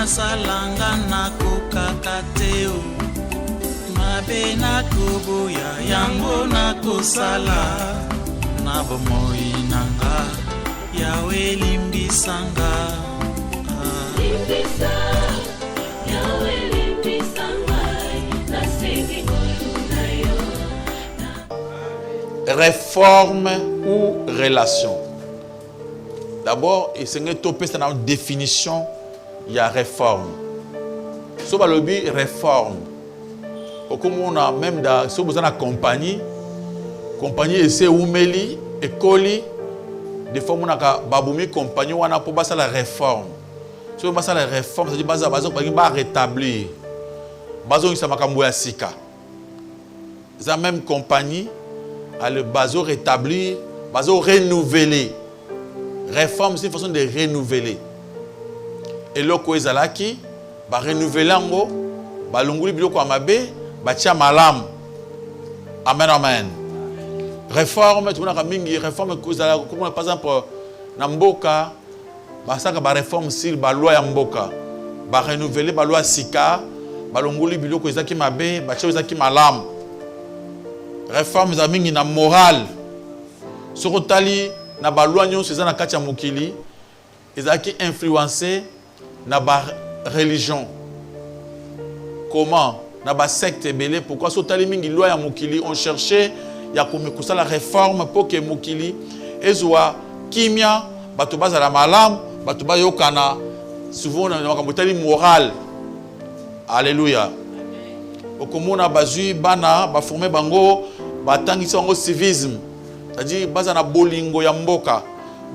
nasalanga nakokaka te o mabe nakoboya yango nakosala na bomoi nanga yawe limbisanga limbisa yawe limbisanga nasengi koluna yo. Réforme ou relation. D'abord, il s'agit de la définition, il y a réforme. Si on a le réforme, comme on a même si on a une compagnie essaie oumeli et coli, des fois on a baboumi compagnie on a pour passer la réforme. Si on passe la réforme, ça dit baza va rétablir. Bazo ça makambo ya sika. Ça même compagnie a le bazo rétablir, bazo renouveler. Réforme, c'est une façon de renouveler. Et là, quand ils sont là, ils vont renouveler, ils vont longuli biloko amabe, batia malam. Amen, amen. Réforme, tout le monde a mingi réforme, comme par exemple, dans Mboka, ça va réforme sur la loi ya Mboka. Va renouveler la loi Sika, va longuli biloko ezaki mabe, batia ezaki malam. Réforme, ça mingi na morale. Sur otali na ba loi nyonso eza na kati ya mokili ezaki influencé na ba religion. Comment na ba secte belé pourquoi sotali mingi loi ya mokili on cherchait ya komekusa la réforme pour que mokili ezwa kimia bato bazala malam bato bayokana souvent na makambo tali moral. Alléluia. Okomona bazui bana ba former bango batangisa bango civisme. C'est-à-dire, baza na bolingo ya mboka,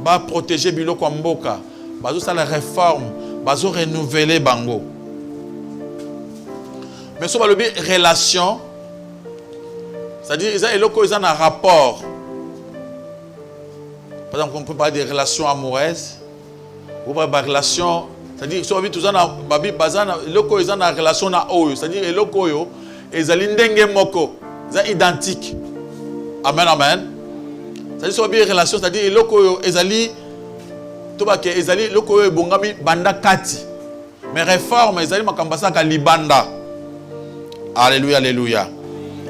ba protéger biloko ya mboka, bazo sa la réforme, bazo renouveler bango. Mais so ba lobi relation, c'est-à-dire ils ont eloko ils ont un rapport. Par exemple, on peut parler des relations amoureuses, ou pas des relations, c'est-à-dire so ba tout ça na babi bazana eloko ils ont une relation na oyo, c'est-à-dire eloko yo ezali ndenge moko, c'est identique. Amen amen. C'est-à-dire que relation, c'est-à-dire loko ezali tobake ezali loko ebongami banda kati. Mais réforme ezali makambasa ka libanda. Alléluia alléluia.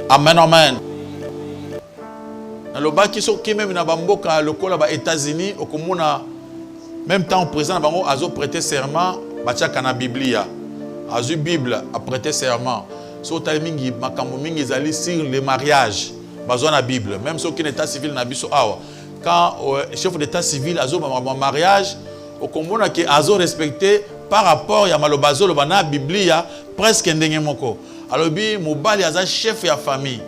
Amen amen. Na lobaki so ki même na bamboka lokola ba États-Unis okomona même temps présent bango azo prêter serment batia kana Biblia. Azu Bible a prêter serment. So talimingi makambo mingi ezali sur le mariage. Dans la Bible, même si aucun état civil n'a biso awa. Quand le chef d'état civil a un mariage, au Comona qui a respecté par rapport à malobazo le bana Biblia presque ndenge moko. Alors bi mobali a chef de la famille.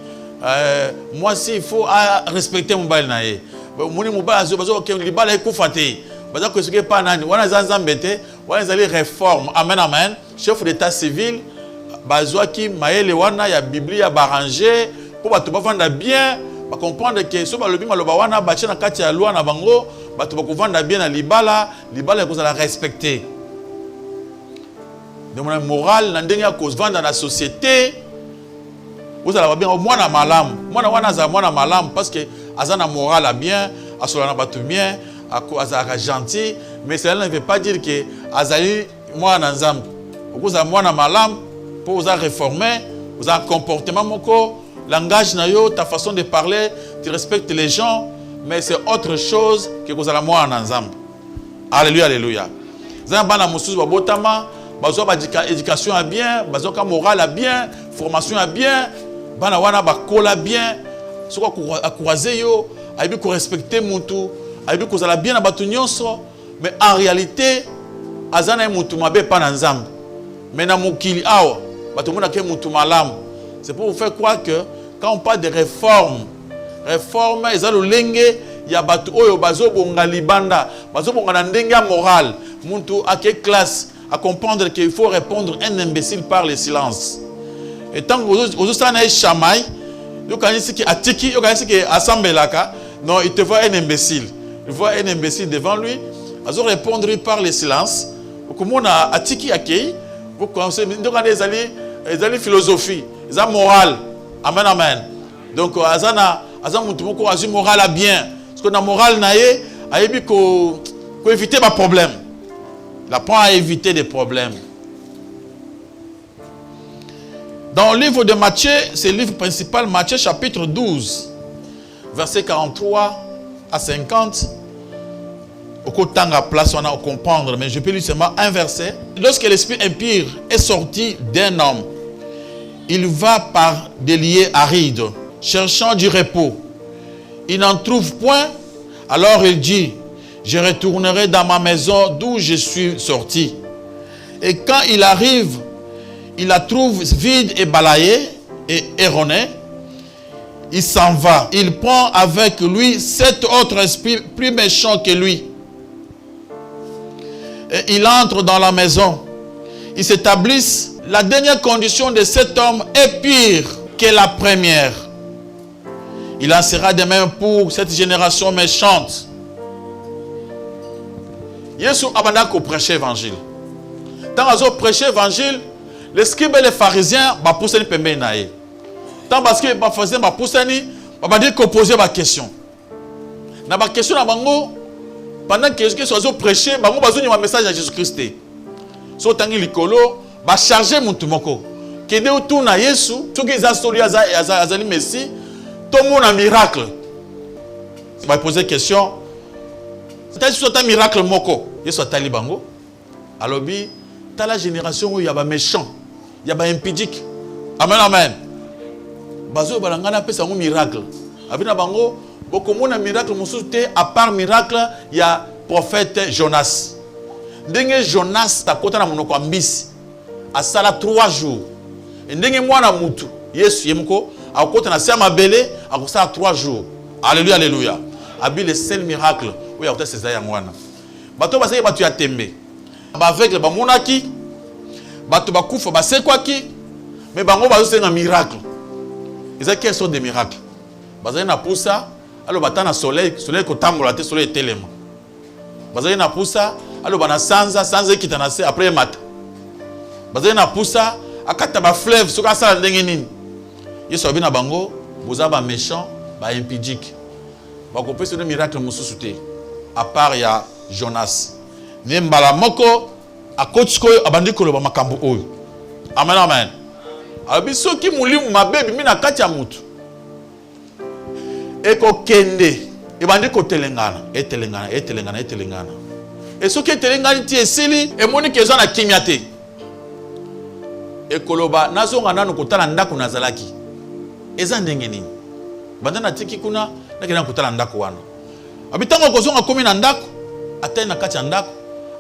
Moi si il faut respecter mobali nae. Moni mobali azo bazo ke libala ekufate. Baza ko sike pa nani. Wana zanzambete, wana zali réforme. Amen amen. Chef d'état civil bazo ki maele wana ya Biblia barranger. Pour que tu vas bien, comprendre que si tu as na kati ya loi na bango, tu vas vendre bien na libala, libala ko la respecter. De mon moral, na ndenge ko vendre dans la société, vous allez bien mwana malam, mwana wana za mwana malam parce que azana moral a bien, asola na batu bien, azaka gentil, mais cela ne veut pas dire que azali mwana nzambe. Vous avez mwana malam pour vous réformer, vous avez un comportement moko. Langage nayo, ta façon de parler, tu respectes les gens, mais c'est autre chose que vous allez moi en ensemble. Alléluia, alléluia. Zambana mususu babotama, bazo ba éducation à bien, bazo ka morale à bien, formation à bien, bana wana ba kola bien, soko akuraze yo, aibi ko respecter mutu, aibi ko zala bien na batu nyonso, mais en réalité azana mutu mabe pa na nzambe. Mais na mukili awa, batu mona ke mutu malamu. C'est pour vous faire croire que quand on parle de réforme, réforme, ils ont le lingue, il y a batu oyo bazo bonga libanda, bazo bonga na ndenge moral, muntu à quelle classe, à comprendre qu'il faut répondre un imbécile par le silence. Et tant que vous êtes un chamaï, vous connaissez qui atiki, vous connaissez qui assemblaka, non, il te voit un imbécile. Il voit un imbécile devant lui, bazo répondre par le silence. Comme on a atiki akei, vous connaissez, donc les allez philosophie. Ils ont morale. Amen, amen. Donc, azana mutu moko azu moral à bien. Parce que dans moral naé, ayebi ko éviter des problèmes. Il apprend à éviter des problèmes. Dans le livre de Matthieu, c'est le livre principal, Matthieu chapitre 12, versets 43 à 50. Au côté de la place, on a à comprendre, mais je peux lire seulement un verset. Lorsque l'esprit impur est sorti d'un homme, il va par des lieux arides, cherchant du repos. Il n'en trouve point, alors il dit, je retournerai dans ma maison d'où je suis sorti. Et quand il arrive, il la trouve vide et balayée et erronée. Il s'en va. Il prend avec lui 7 autres esprits plus méchants que lui. Et il entre dans la maison. Ils s'établissent. La dernière condition de cet homme est pire que la première. Il en sera de même pour cette génération méchante. Jésus a prêché l'évangile. Tant qu'ils prêché l'évangile, les scribes et les pharisiens ont poussé les pembés. Tant parce que les pharisiens ont poussé, ils ont dit qu'ils posaient des questions. Dans les questions, pendant que Jésus a prêché, ils ont besoin d'un message à Jésus-Christ. Ils ont dit qu'ils ont chargé mon tumoko. Qu'ils ont tout na Jésus, tout qu'ils ont soli à Zali Messie, tout le monde a un miracle. Ils ont posé des questions. C'est un miracle moko. Jésus a dit bango. Alors, dans la génération où il y a des méchants, il y a des impudiques. Amen, amen. Bazo balangana pesa un miracle. Abina bango, beaucoup de miracle à part miracle, il y a prophète Jonas. Denge Jonas ta kota na monoko ambisi. A sala 3 jours. Et denge mwana mutu. Yesu yemko a kota na sema bele a sala 3 jours. Alléluia, alléluia. Abi le seul miracle où il y a peut-être César mwana. Bato basé batu ya tembe. Avec le bamonaki, bato bakufa basekwaki, mais bango bazo c'est un miracle. Ils ont quels sont des miracles. Bazali na poussa, alors batana soleil ko tambola te soleil telema. Bazali na poussa, alors bana sanza kitana se après mat. Bazali na poussa, akata ba fleuve soka sala ndenge nini. Yesu abina bango, boza ba méchant, ba impudique. Ba ko pesa des miracles mususu te. À part ya Jonas. Nimbala moko akotiko abandi koloba makambo oyo. Amen, amen. Abiso ki mulimu mabebi mina kati ya mutu. Eko kende ebandi ko telengana, etelengana. Et ce qui est telengana ti esili emoni kezo na kimiate. Ekoloba nazonga nanu kotala ndako nazalaki. Eza ndenge nini? Banda na tiki kuna nakena kotala ndako wana. Abitango kozonga komi na ndako, atay na kati ya ndako.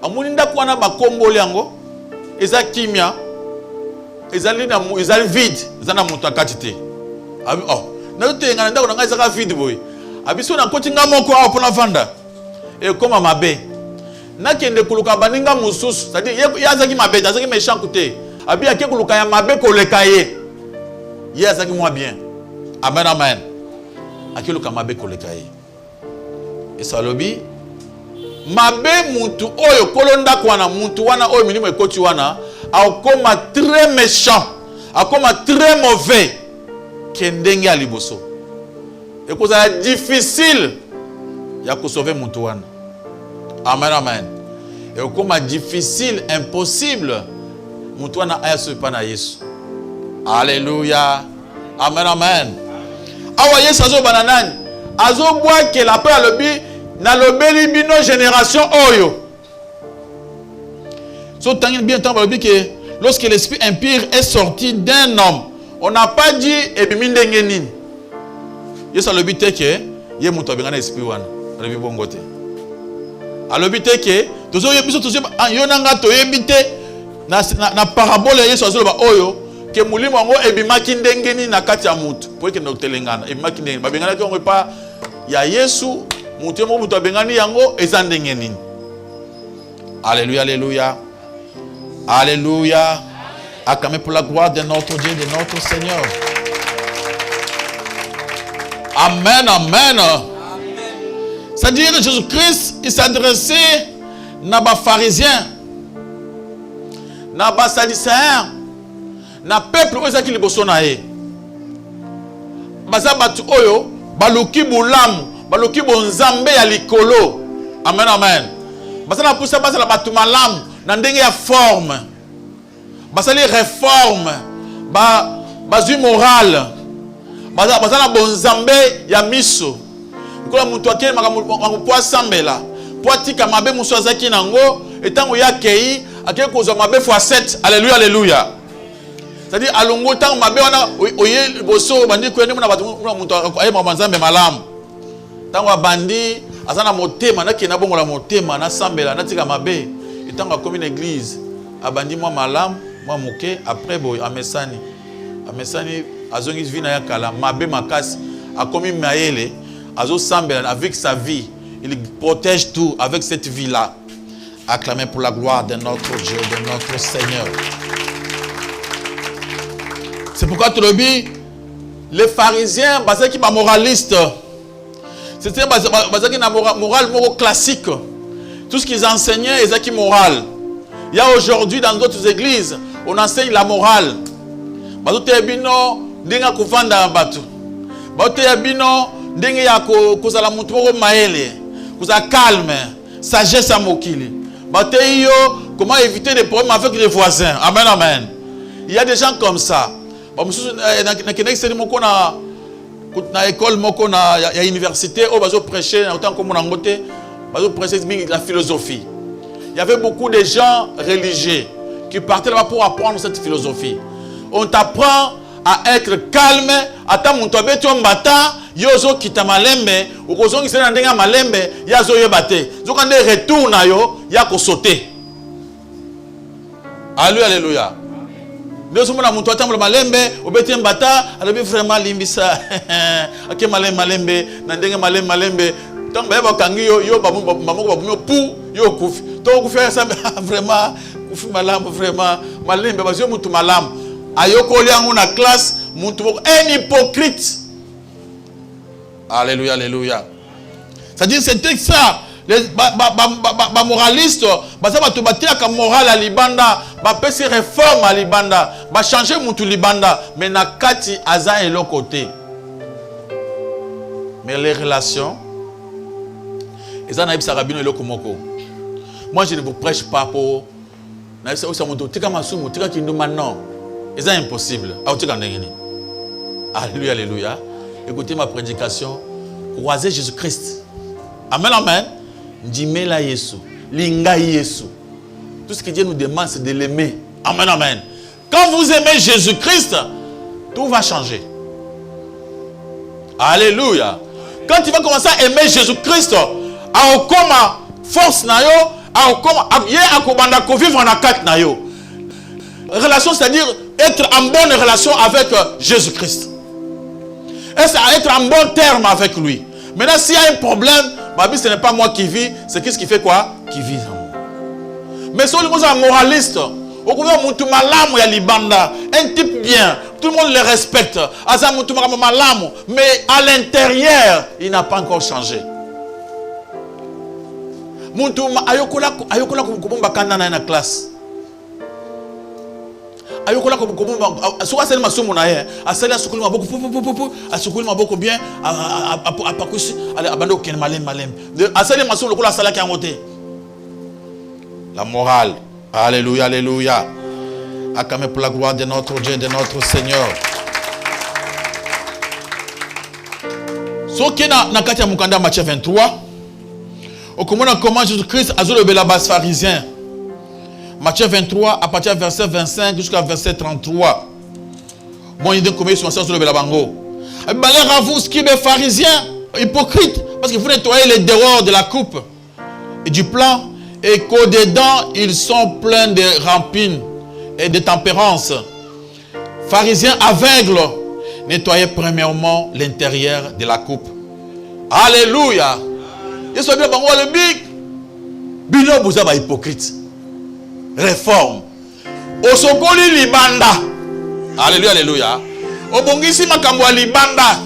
Amoni ndako wana bakomboli yango eza kimia ezali vide ezana mutu akati te. Abi na tenga ndako nanga ezaka vide boy. Abiso na koti nga moko apo pona vanda. E koma mabe. Na kende kuluka baninga mususu, c'est-à-dire yazaki mabe, yazaki méchant côté. Abi ake kuluka ya mabe koleka ye. Yazaki moi bien. Amen, amen. Ake kuluka mabe koleka ye. Et salobi mabe muntu oyo kolonda kwana muntu wana oyo milimo ekoti wana akoma très méchant, akoma très mauvais kendenge ya liboso. Ekoza difficile ya ko sauver muntu wana. Amen, amen. Ekoma difficile, impossible muntu wana aya sopa na Yesu. Alléluia. Amen, amen. Awa Yesu azo bananani azo boa ke la pa lobi na lobeli bino génération oyo. So tangin bien temps lobi que lorsque l'esprit impur est sorti d'un homme, on n'a pas dit ebimi ndenge nini. Yesu lobi te ke ye muto bengana esprit wana. Lobi bongo te. Alobi te ke tozo yebiso tozo yo nanga to yebite na parabole Yesu azo loba oyo ke mulimo ngo ebimaki ndenge nini na kati ya mutu. Po ke ndotelengana ebimaki ndenge babengana ke ngo pa ya Yesu. Alléluia, alléluia. Alléluia. Acclamez pour la gloire de notre Dieu, de notre Seigneur. Amen, amen. C'est-à-dire que Jésus-Christ, il s'adressait à les pharisiens, à les sadducéens, à peuple qui est bosonaé. Baza batu oyo, baluki bulamu. Baloki bonzambe ya likolo. Amen, amen. Basala poussa basala batu malamu na ndenge ya forme. Basali réforme. bazui moral bazana bonzambe ya miso kola mutu akeli makambo po asambela po atika mabe musu azaki nango etango ya kei akeli kozwa mabe fois 7. Alléluia, alléluia. C'est-à-dire alongo tango mabe wana oye boso bandi kwende muna batu mutu aye mabanzambe malamu tango abandi azana motema na kena bongo la motema na sambela na tika mabe etango akomi na église abandi mwa malamu mwa muke après boy amesani azongi vina ya kala mabe makasi akomi mayele azo sambela avec sa vie, il protège tout avec cette vie là. Acclamez pour la gloire de notre Dieu, de notre Seigneur. C'est pourquoi tu le dis, les pharisiens, basés qui sont moralistes, c'était basé qui moral classique. Tout ce qu'ils enseignaient, ils étaient moral. Il y a aujourd'hui dans d'autres églises, on enseigne la morale. Bazote bino dinga kuvanda batu. Bazote bino dinga ya kozala mutu moko maele, koza calme, sagesse à mokili. Bazote yo comment éviter les problèmes avec les voisins. Amen, amen. Il y a des gens comme ça. Na kenexeli moko na école moko na ya université au bazo prêcher na autant comme on ngote bazo prêcher la philosophie. Il y avait beaucoup de gens religieux qui partaient là-bas pour apprendre cette philosophie. On t'apprend à être calme, ata muntu abeti ombata yozo kita malembe ukozongi sena ndenga malembe yazo yebate zokande retour na yo ya ko sauter. Alléluia, alléluia. Ndeso mona muntu atambola malembe obeti mbata alabi vraiment limbisa ake malembe na ndenga malembe tango ba kangi yo bamoko babumyo pu yo kufi to kufi ça vraiment kufi malamu vraiment malembe bazio mutu malamu ayoko liangu na classe mutu un hypocrite. Alléluia, alléluia. C'est-à-dire c'était ça. Les moralistes, baza batu batia ka moral à libanda, ba pesi réforme à libanda, ba changer mutu libanda, mais na kati aza et l'autre côté. Mais les relations, ils en a ibsa rabino et l'autre moko. Moi je ne vous prêche pas pour na ibsa osa mutu tika masumu tika kindu maintenant. C'est impossible. Alléluia, alléluia. Écoutez ma prédication. Croisez Jésus-Christ. Amen, amen. Dimela Yesu. Linga Yesu. Tout ce que Dieu nous demande, c'est de l'aimer. Amen, amen. Quand vous aimez Jésus-Christ, tout va changer. Alléluia. Quand tu vas commencer à aimer Jésus-Christ, à okoma force na yo, à okoma ye akobanda ko vivre na kat na yo. Relation, c'est-à-dire être en bonne relation avec Jésus-Christ. Être en bon terme avec lui. Maintenant, s'il y a un problème, ce n'est pas moi qui vis, c'est qui fait quoi? Qui vit. Mais si on est un moraliste, un type bien, tout le monde le respecte. Mais à l'intérieur, il n'a pas encore changé. Classe. Ayokola ko soka sel masumu na ye asali asukuli maboko bien apakusi abando ken malem asali masumu lokola sala ki angote. La morale. Alléluia, alléluia. Acclamez pour la gloire de notre Dieu, de notre Seigneur. Soki na kati ya mukanda Matthieu 23 okomona comment Jésus-Christ azolo bela bas pharisien. Matthieu 23, à partir du verset 25 jusqu'à verset 33. Bon, il dit combien ils sont sur le Belabango. Malheur à vous, scribes et pharisiens, hypocrites, parce que vous nettoyez les dehors de la coupe et du plat, et qu'au-dedans, ils sont pleins de rampines et de tempérance. Pharisiens aveugles, nettoyez premièrement l'intérieur de la coupe. Alléluia. Ils sont bien, le big. Bilo, vous avez hypocrite. Réforme. Osokoli libanda. Alléluia, alléluia. Obongisi makambo ya libanda.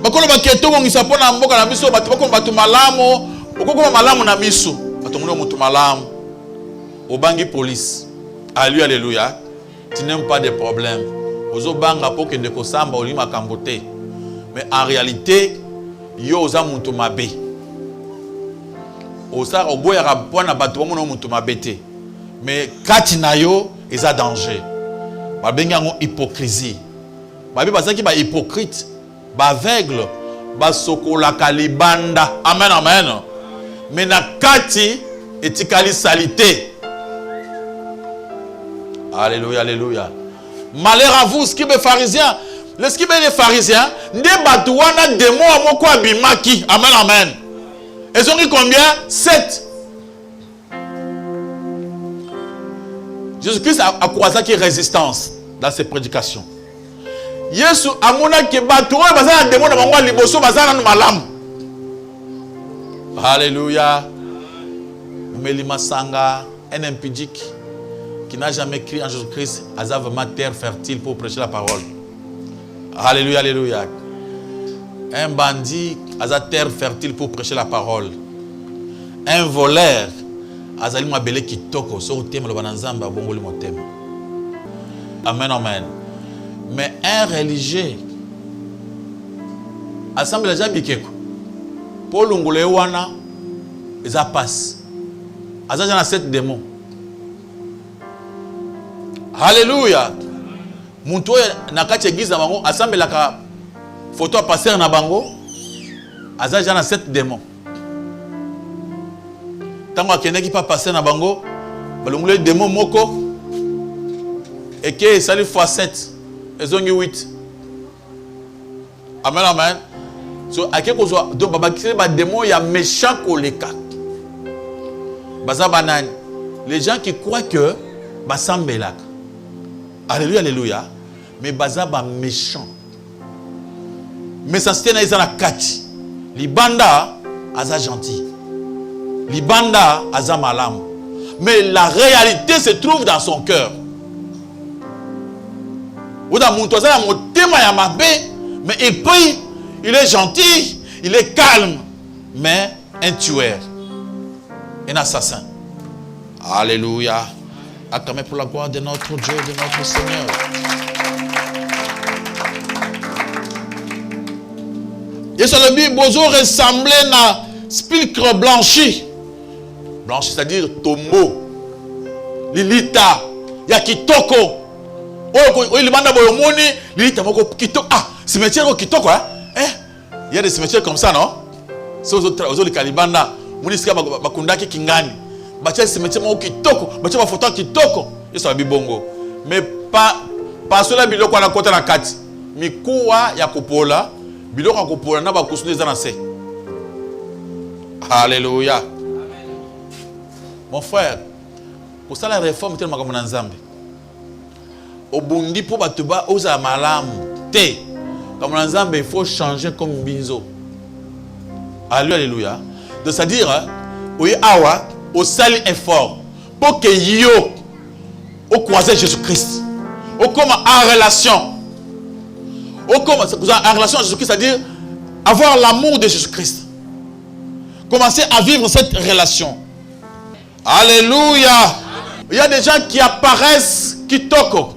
Bakolo baketo bongisa pona mboka na biso batu malamu, okoko malamu na biso. Batomuna mutu malamu. Obangi police. Alléluia, alléluia. Tu n'aimes pas de problème. Ozobanga pour que de kosamba oli makambo te. Mais en réalité, yo oza mutu mabe. Osa oboya rapona batu mona mutu mabe te. Mais kati na yo, ils ont danger. babengi yango hypocrisie. Babi bazaki ba hypocrite, ba aveugle, ba sokolaka libanda. Amen, amen. Mais na kati etikali salité. Alléluia, alléluia. Malheur à vous, scribes et pharisiens. Les scribes et les pharisiens, ne batouana démon à moko abimaki. Amen, amen. Ils ont dit combien? 7. Jésus-Christ a croisé qui résistance dans ses prédications. Yesu amona ke batouana bazana démon à moko liboso bazana malam. Alléluia. Melima Sanga, un impudique qui n'a jamais crié en Jésus-Christ, a vraiment terre fertile pour prêcher la parole. Alléluia, alléluia. Un bandit a terre fertile pour prêcher la parole. Un voleur a belé qui toko sur le thème le bananzamba bongoli mon thème. Amen, amen. Mais un religieux assemble déjà bikeko. Pour l'ongolé wana, ils a passe. Azaja na 7 démons. Alléluia. Muntu na kati église na bango asambelaka photo à passer na bango. Azaja na 7 démons. Tango akeneki pa passer na bango, balongole démon moko et que sali fois 7 ezongi 8. Amen, amen. So akeko zo do babakise ba démon ya méchant koleka. Les gens qui croient que Basambelak. Alléluia, alléluia. Mais Bazaba méchant. Mais ça c'était dans la kati. Libanda aza gentil. Libanda aza malam. Mais la réalité se trouve dans son cœur. Mais il prie, il est gentil, il est calme, mais un tueur. Un assassin. Alléluia. Acclamez pour la gloire de notre Dieu, de notre Seigneur. Et sur le Bible, vous ressemblez à spilcre blanchi. Blanchi, c'est-à-dire tombeau. Lilita. Yakitoko. Oh, il demande à Boyomoni. Lilita, kitoko. Ah, cimetière kitoko, hein? Il y a des cimetières comme ça, non? C'est aux autres Kalibanda. Munisika bakundaki kingani. Bacha cimetière mo kitoko, bacha ba photo kitoko. Yeso bibongo. Mais pas cela biloko na kota na kati. Mikuwa ya kupola, biloko ya kupola na ba kusunu za na se. Alléluia. Mon frère, pour ça la réforme tellement comme na Nzambe. Obundi po batuba oza malamu te. Comme na Nzambe il faut changer comme binzo. Alléluia. Donc c'est-à-dire, oui, awa, au sali effort pour que yo au croiser Jésus-Christ, au comme en relation, au comme en relation à Jésus-Christ, c'est-à-dire avoir l'amour de Jésus-Christ. Commencer à vivre cette relation. Alléluia. Il y a des gens qui apparaissent, qui toquent.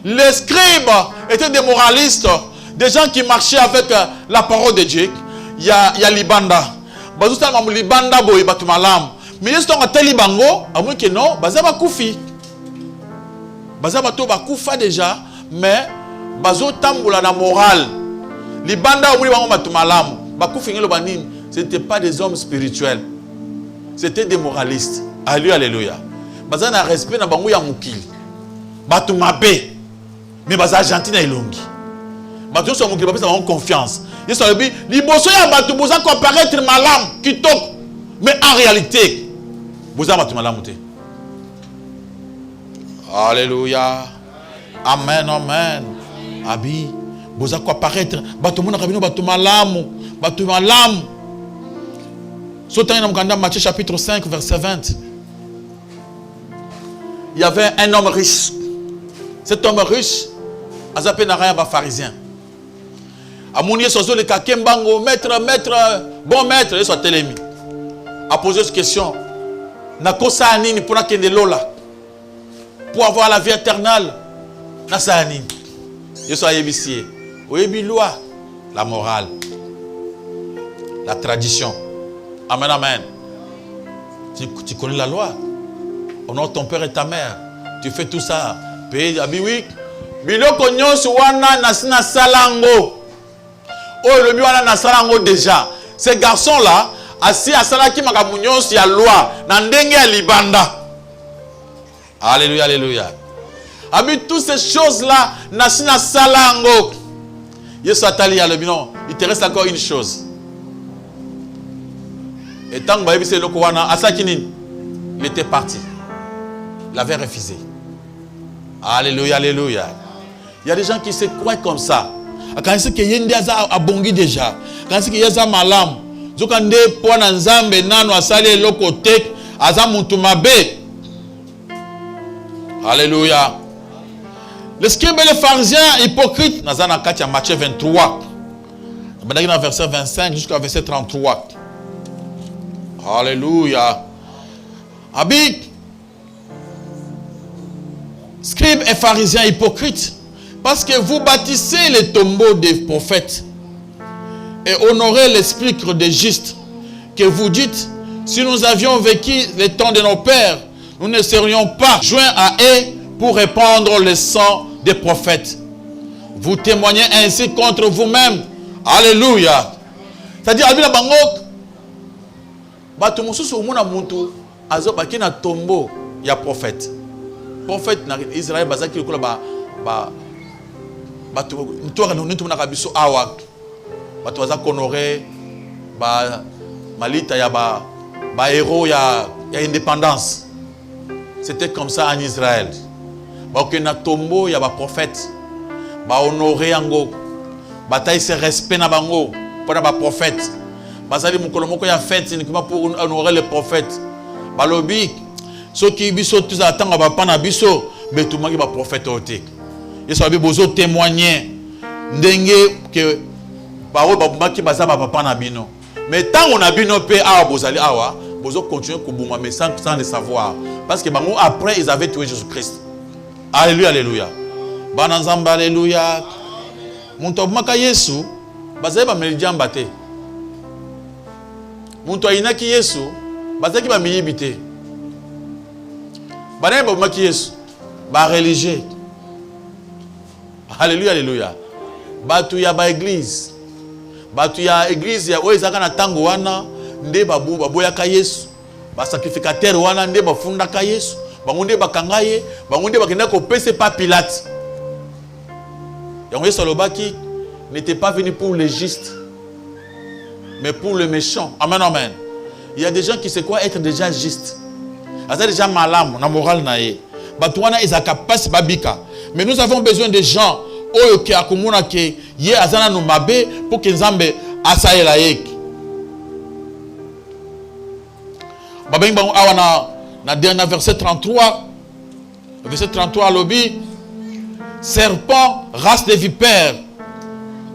Les scribes étaient des moralistes, des gens qui marchaient avec la parole de Dieu. Il y a Libanda. Bazusa mamu libanda boy batu malam. Mais yesu tonga teli bango, amu ke non, bazaba kufi. Bazaba to ba kufa déjà, mais bazo tambola na moral. Libanda amu bango batu malam. Ba kufi ngelo banini, c'était pas des hommes spirituels. C'était des moralistes. Alléluia, alléluia. Baza na respect na bango ya mukili. Batu mabe. Mais baza gentil na ilongi. Batu so mukili ba ont confiance. Yesu a dit, liboso ya batu boza ko paraître malam kitoko. Mais en réalité, boza batu malam te. Alléluia. Amen, amen. Abi, boza ko paraître batu mona kabino batu malam, batu malam. Sautant dans Matthieu chapitre 5 verset 20. Il y avait un homme riche. Cet homme riche a zappé na rien ba pharisien. Amounié sozo le kakembango, maître, bon maître, il soit télémi. A posé cette question. Nakosa anini pour nakende lola. Pour avoir la vie éternelle. Nasa anini. Il soit yébisier. Oyebi loi, la morale, la tradition. Amen, amen. Tu connais la loi. Honore ton père et ta mère. Tu fais tout ça. Paye, oui. biloko nyonso wana nasina salango. Oh, le wana na salango déjà. Ce garçon là, assis à salaki makamu nyonso ya loi, na ndenge ya libanda. Alléluia, alléluia. Ami, toutes ces choses là, nasina salango. Yesu atali ya le binon, il te reste encore une chose. Et tant que c'est le Kouana, Asakinin, il était parti. Il avait refusé. Alléluia, alléluia. Il y a des gens qui se croient comme ça. Quand c'est que Yendiaza a bongi déjà, quand c'est que Yaza malam, Zokande pona nzambe nano asale loko tek, aza mutumabe. Alléluia. Les scribes et les pharisiens hypocrites, Nazana Katia Matthieu 23, dans verset 25 jusqu'au verset 33. Alléluia. Habit. Scribes et pharisiens hypocrites, parce que vous bâtissez les tombeaux des prophètes et honorez l'esprit des justes, que vous dites, si nous avions vécu les temps de nos pères, nous ne serions pas joints à eux pour répandre le sang des prophètes. Vous témoignez ainsi contre vous-même. Alléluia. C'est-à-dire, Abila Bangok, bato mususu umuna muntu azo bakina tombeau ya prophète. Prophète na Israël bazaki lokola ba bato mtoka ntu na kabiso awa. Bato baza honorer ba malita ya ba héros ya indépendance. C'était comme ça en Israël. Ba na tombeau ya ba prophète. Ba honorer yango. Ba taïse respect na bango pour ba prophète. Basali mukolo moko ya fête uniquement pour honorer les prophètes. Balobi ceux qui biso tous attendent ba pana biso betumaki ba prophète oté. Yesu abi bozo témoigner ndenge que parole ba baki baza ba papa na bino. Mais tant on a bino pe awa bozali awa bozo continuer kubuma mais sans le savoir parce que bango après ils avaient tué Jésus-Christ. Alléluia, alléluia. Bana nzamba alléluia. Muntu maka Yesu bazali ba melidiamba te. Muntu ayinaki Yesu bazaki ba miyibite. Bana ba maki Yesu ba religieux. Alléluia, alléluia. Batu ya ba église. Batu ya église ya oezaka na tango wana nde babu baboyaka Yesu. Ba sacrificateur wana nde bafundaka Yesu. Bango nde bakanga ye, bango nde bakenda ko pese pa Pilate. Yango Yesu alobaki n'était pas venu pour les justes, mais pour le méchant. Amen, amen. Il y a des gens qui se croient être déjà justes. Ils sont déjà malam, na moral nae. Batouana ils capacité babika. Mais nous avons besoin de gens oyo ki akumuna ke ye azana no mabe pour que Nzambe asaela yek. Babeng bango awana na dernier verset 33. Verset 33 lobi serpent, race de vipères,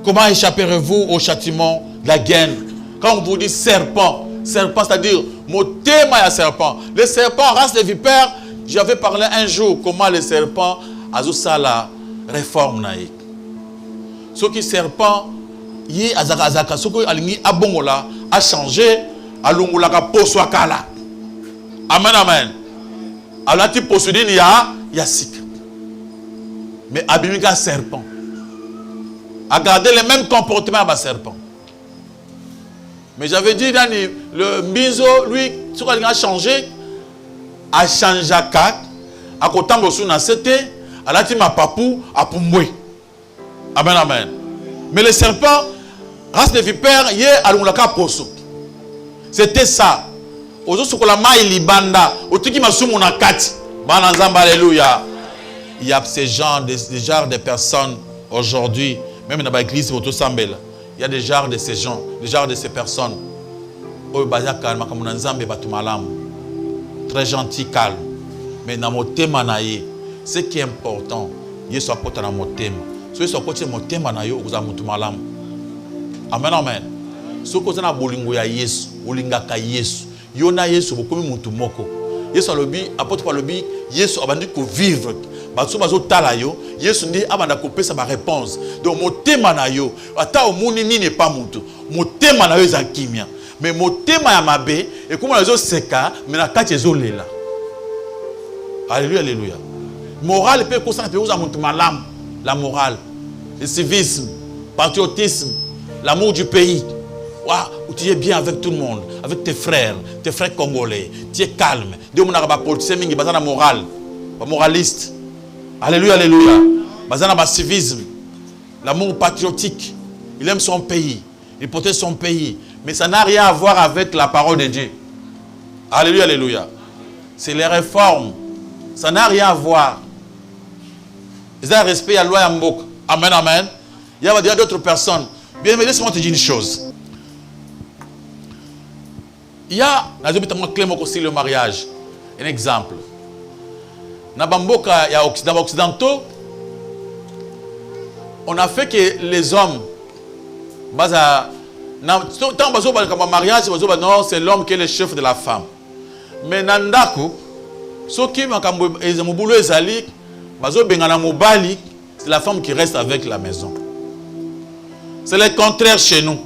comment échapperez-vous au châtiment de la gaine? Quand on vous dit serpent, serpent, c'est-à-dire motema ya serpent. Le serpent, race de vipères, j'avais parlé un jour comment le serpent azusala réforme naïk. Ce qui serpent, yi azaka ce qui alingi abongola a changé, alungola ka poswa kala. Amen, amen. Alors tu posudini ya sik. Mais abimika serpent a gardé le même comportement à serpent. Mais j'avais dit, le Mbizo, lui, ce qu'il a changé, a changé à Kak, à côté de son acete, à la team à Papou, à Pumboué. Amen, amen. Mais le serpent, race de vipère, il est à l'Oulaka Poso. C'était ça. Aux autres, c'est la maille libanda, au truc qui m'a soumou na kati. Bananzamba, alléluia. Il y a ces genres de personnes aujourd'hui, même dans l'église, il y a des genres de ces gens, des genres de ces personnes. Très gentil, calme. Mais dans mon thème, ce qui est important, c'est ce qui est dans mon thème. Ce qui est mon thème, amen, amen. Ce qui est dans bolingo ya Yesu, olingaka Yesu, yona Yesu, bokomi mutu moko. Yesu alobi, apôtre alobi, Yesu abandi ko vivre. Baso bazo tala yo, Yesu ndi abanda ko pesa ba réponse. Donc motema na yo, ata omuni nini n'est pas mutu. Motema na yo za kimia. Mais motema ya mabe, et comme les autres seka, mais na kati ezo lela. Alléluia, alléluia. Moral peut ko ça peut uza mutu malam. la morale, le civisme, patriotisme, l'amour du pays. Wow, tu es bien avec tout le monde, avec tes frères congolais. Tu es calme. Dieu m'a pas politicien, mais il y a la morale, pas moraliste. Alléluia, alléluia. Bazana ba civisme, l'amour patriotique. Il aime son pays, il protège son pays, mais ça n'a rien à voir avec la parole de Dieu. Alléluia, alléluia. C'est les réformes. Ça n'a rien à voir. Ils ont un respect à la loi Mbok. Amen, amen. Il y a d'autres personnes. Bien, mais laisse-moi te dire une chose. Il y a, aussi le mariage. Un exemple. Dans les occidentaux, on a fait que les hommes, tant que mariage, non, c'est l'homme qui est le chef de la femme. Mais Nandako, ceux qui ont c'est la femme qui reste avec la maison. C'est le contraire chez nous.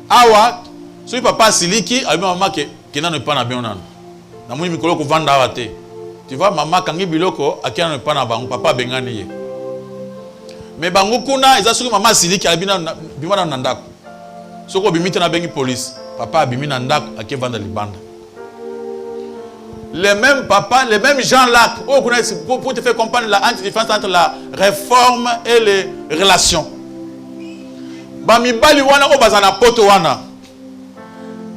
Awa, si papa siliki, a maman qui n'a pas na bien nan. Na muni mikolo ko vanda awate. Tu vois maman kangi biloko akia na pas na bango papa bengani ye. Mais bango kuna ezasuki maman siliki abina bimana na ndako. Soko bimite na bengi police. Papa abimi na ndako akia vanda libanda. Les mêmes papas, les mêmes gens là, pour te faire comprendre la différence entre la réforme et les relations. Bamibali wana o bazana poto wana.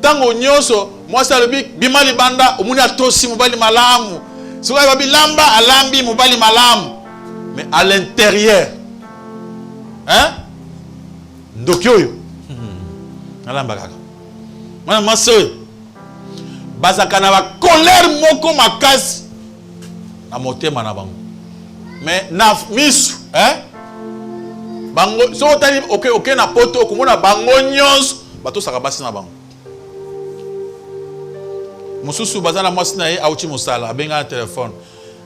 Tango nyoso, moi ça le bik bimali banda omuni atosi mobali malamu. Soka babi lamba alambi mobali malamu. Mais à l'intérieur, hein? Ndokyo. Alamba kaka. Mana maso. Bazaka na ba colère moko makasi. Na motema na bango. Mais na misu, hein? Bango so tali OK na poto okomona bango nyonso bato saka basi na bango. Mususu bazana mwasi na ye auti musala abenga na téléphone.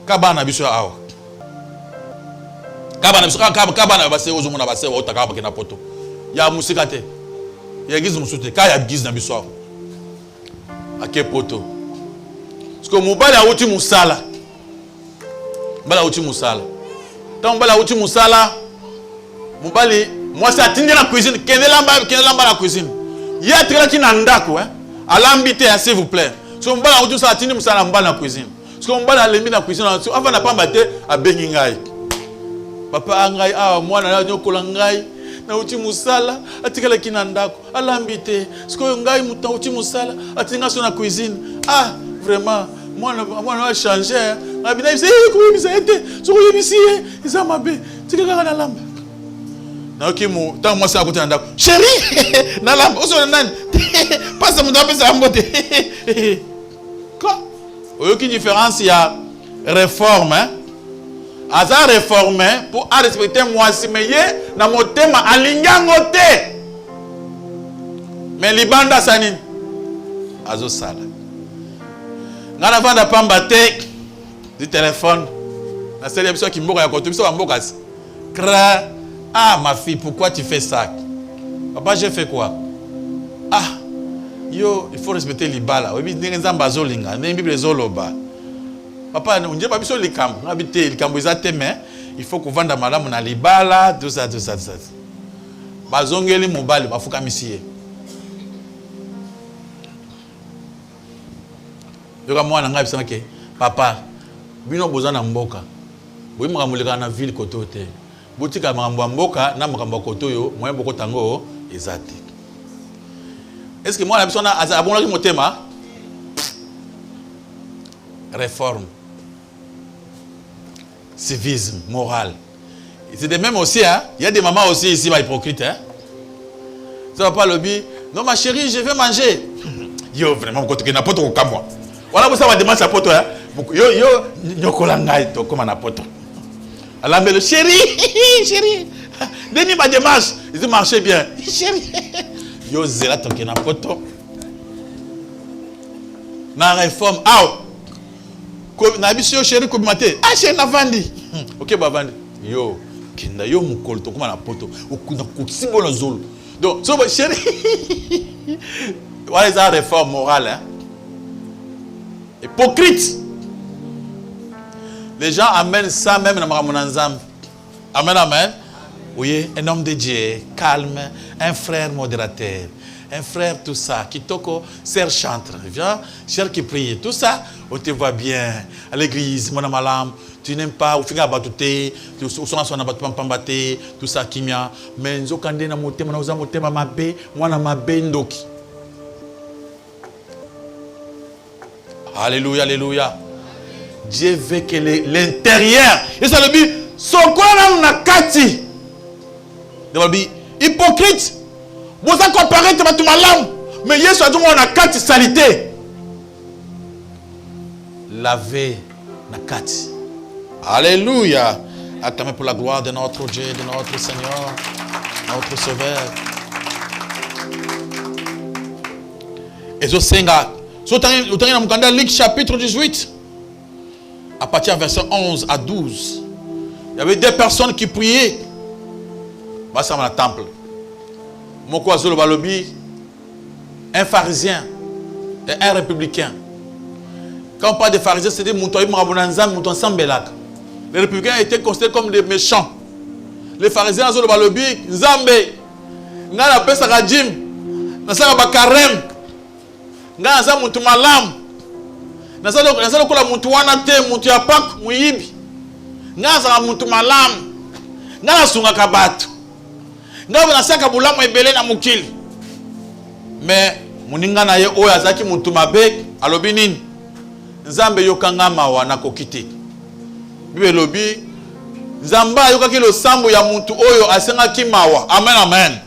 Kabana biso awa. Kabana biso kabana base ozomona base otaka ba na poto. Ya musika te. Ya gizu musute ka ya gizu na biso awa. Ake poto. Parce que mobali auti musala. Mbala auti musala. Tant mbala auti musala. Mobali, moi ça tindi la cuisine, kende lamba la cuisine. Ya tela ki na ndako hein. Alambite s'il vous plaît. So mbala auti ça tindi musala mbala na cuisine. Parce que mbala lembi na cuisine avant na pamba te a bengi ngai. Papa ngai mwana na nyokola ngai na uti musala atikala ki na ndako alambite. Parce que ngai muta uti musala atinga so na cuisine. Ah vraiment mwana va changer. Abina bise ko bise ete. So ko bise isa mabe. Tikaka na lamba. Ok, tant moi c'est à côté de l'andako. Chérie, na lampe, on se nan. Passe mon doigt, ça va monter. Quoi? Aucune différence, il y a réforme, hein? Asa réforme pour respecter moi si mais na mon thème alingangote. Mais libanda sanin. Azo sala. Ngana vanda pambate du téléphone. La seule émission qui mboka ya koto biso mboka. Kra. Ah, ma fille, pourquoi tu fais ça? Papa, j'ai fait quoi? Ah, yo, il faut respecter les balles. Oui, mais papa, on dit pas que les camps, habiter les camps, il faut qu'on vende madame on a les balles, tout ça. Bazongeli mobile, bafuka misie. Yoka moi nanga bisana ke papa, bino bozana mboka. Boyi makamuleka na ville kotote. Botika makambo mboka na makambo kotoyo moyen boko tango ezati. Est-ce que moi la personne a abonné mon thème? Réforme. Civisme, morale. C'est de même aussi hein, il y a des mamans aussi ici hypocrites hein. Ça va pas le bi. Non ma chérie, je vais manger. Yo vraiment ko to na poto ko kamwa. Voilà vous ça va demander sa poto hein. Yo nyokola ngai to comme na poto. Alors, mais le chéri, Denis ma démarche, il marchait bien. Chéri, yo zela toke na poto. Na réforme, na biso chéri ko maté. Ah chéri na vandi. OK ba vandi. Yo, kinda yo mukolo to kuma na poto. Okuna kutsibo na zolo. Donc, so chéri. Voilà la réforme morale hein. Hypocrite. Les gens amènent ça même dans Mamonanzam. Amen, amen. Oui, un homme de Dieu, calme, un frère modérateur, un frère, tout ça, qui toque, sœur chantre, viens, cher qui prie, tout ça, on te voit bien. À l'église, mon amalam, tu n'aimes pas, ou finga batute, tu sois son abattement pambate, tout ça, kimia, mais nous avons na motema, nous avons motema mabe, moi na mabe ndoki. Alléluia, alléluia. Dieu veut que l'intérieur, et ça le dit, son corps na kati. Hypocrite. Vous avez comparé tout malam. Mais Yesu a dit on a quatre salité. Laver na kati. Alléluia. Acclamez pour la gloire de notre Dieu, de notre Seigneur, notre Sauveur. Et ce Seigneur, dans Luc chapitre 18, à partir du verset 11 à 12, il y avait deux personnes qui priaient. Bah, ça dans le temple. Moko azolo balobi, un pharisien et un républicain. Quand on parle de pharisiens, c'est des moutons mabonanzam, moutons sambelak. Les républicains étaient considérés comme des méchants. Les pharisiens azolo balobi, nzambe, ngana pesa rajim, nasaka bakarem, ngana za mutu malam, nasaka kola mutu wana te, mutu ya pak, muyibi, ngana za mutu malam, ngana sunga kabatu. Mais moninga na ye oyo azaki mutu mabe alobi nini nzambe yokanga mawa na kokite bibe lobi nzamba yokaki lo sambo ya mutu oyo asengaki mawa amen amen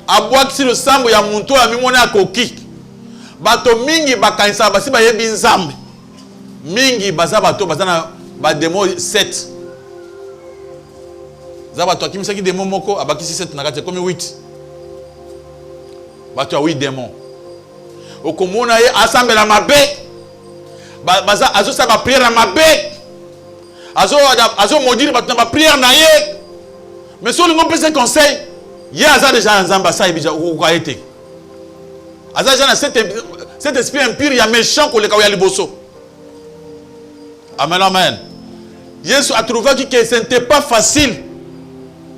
abwaki lo sambo ya mutu ya mimona akoki bato mingi bakanisa basi bayebi nzambe mingi baza bato bazana ba demo 7 Zabato akimisaki démon moko abakisi 7 nakati comme 8. Bato ya 8 démons. Okomona ye asambela mabe. Baza azo sa ba prière na mabe. Azo modire bato na ba prière na ye. Mais sur le nom pese conseil, ye aza déjà nzamba sa ebija okuka ete. Aza déjà na cet esprit impur ya méchant ko le ka ya liboso. Amen amen. Yesu a trouvé que ce n'était pas facile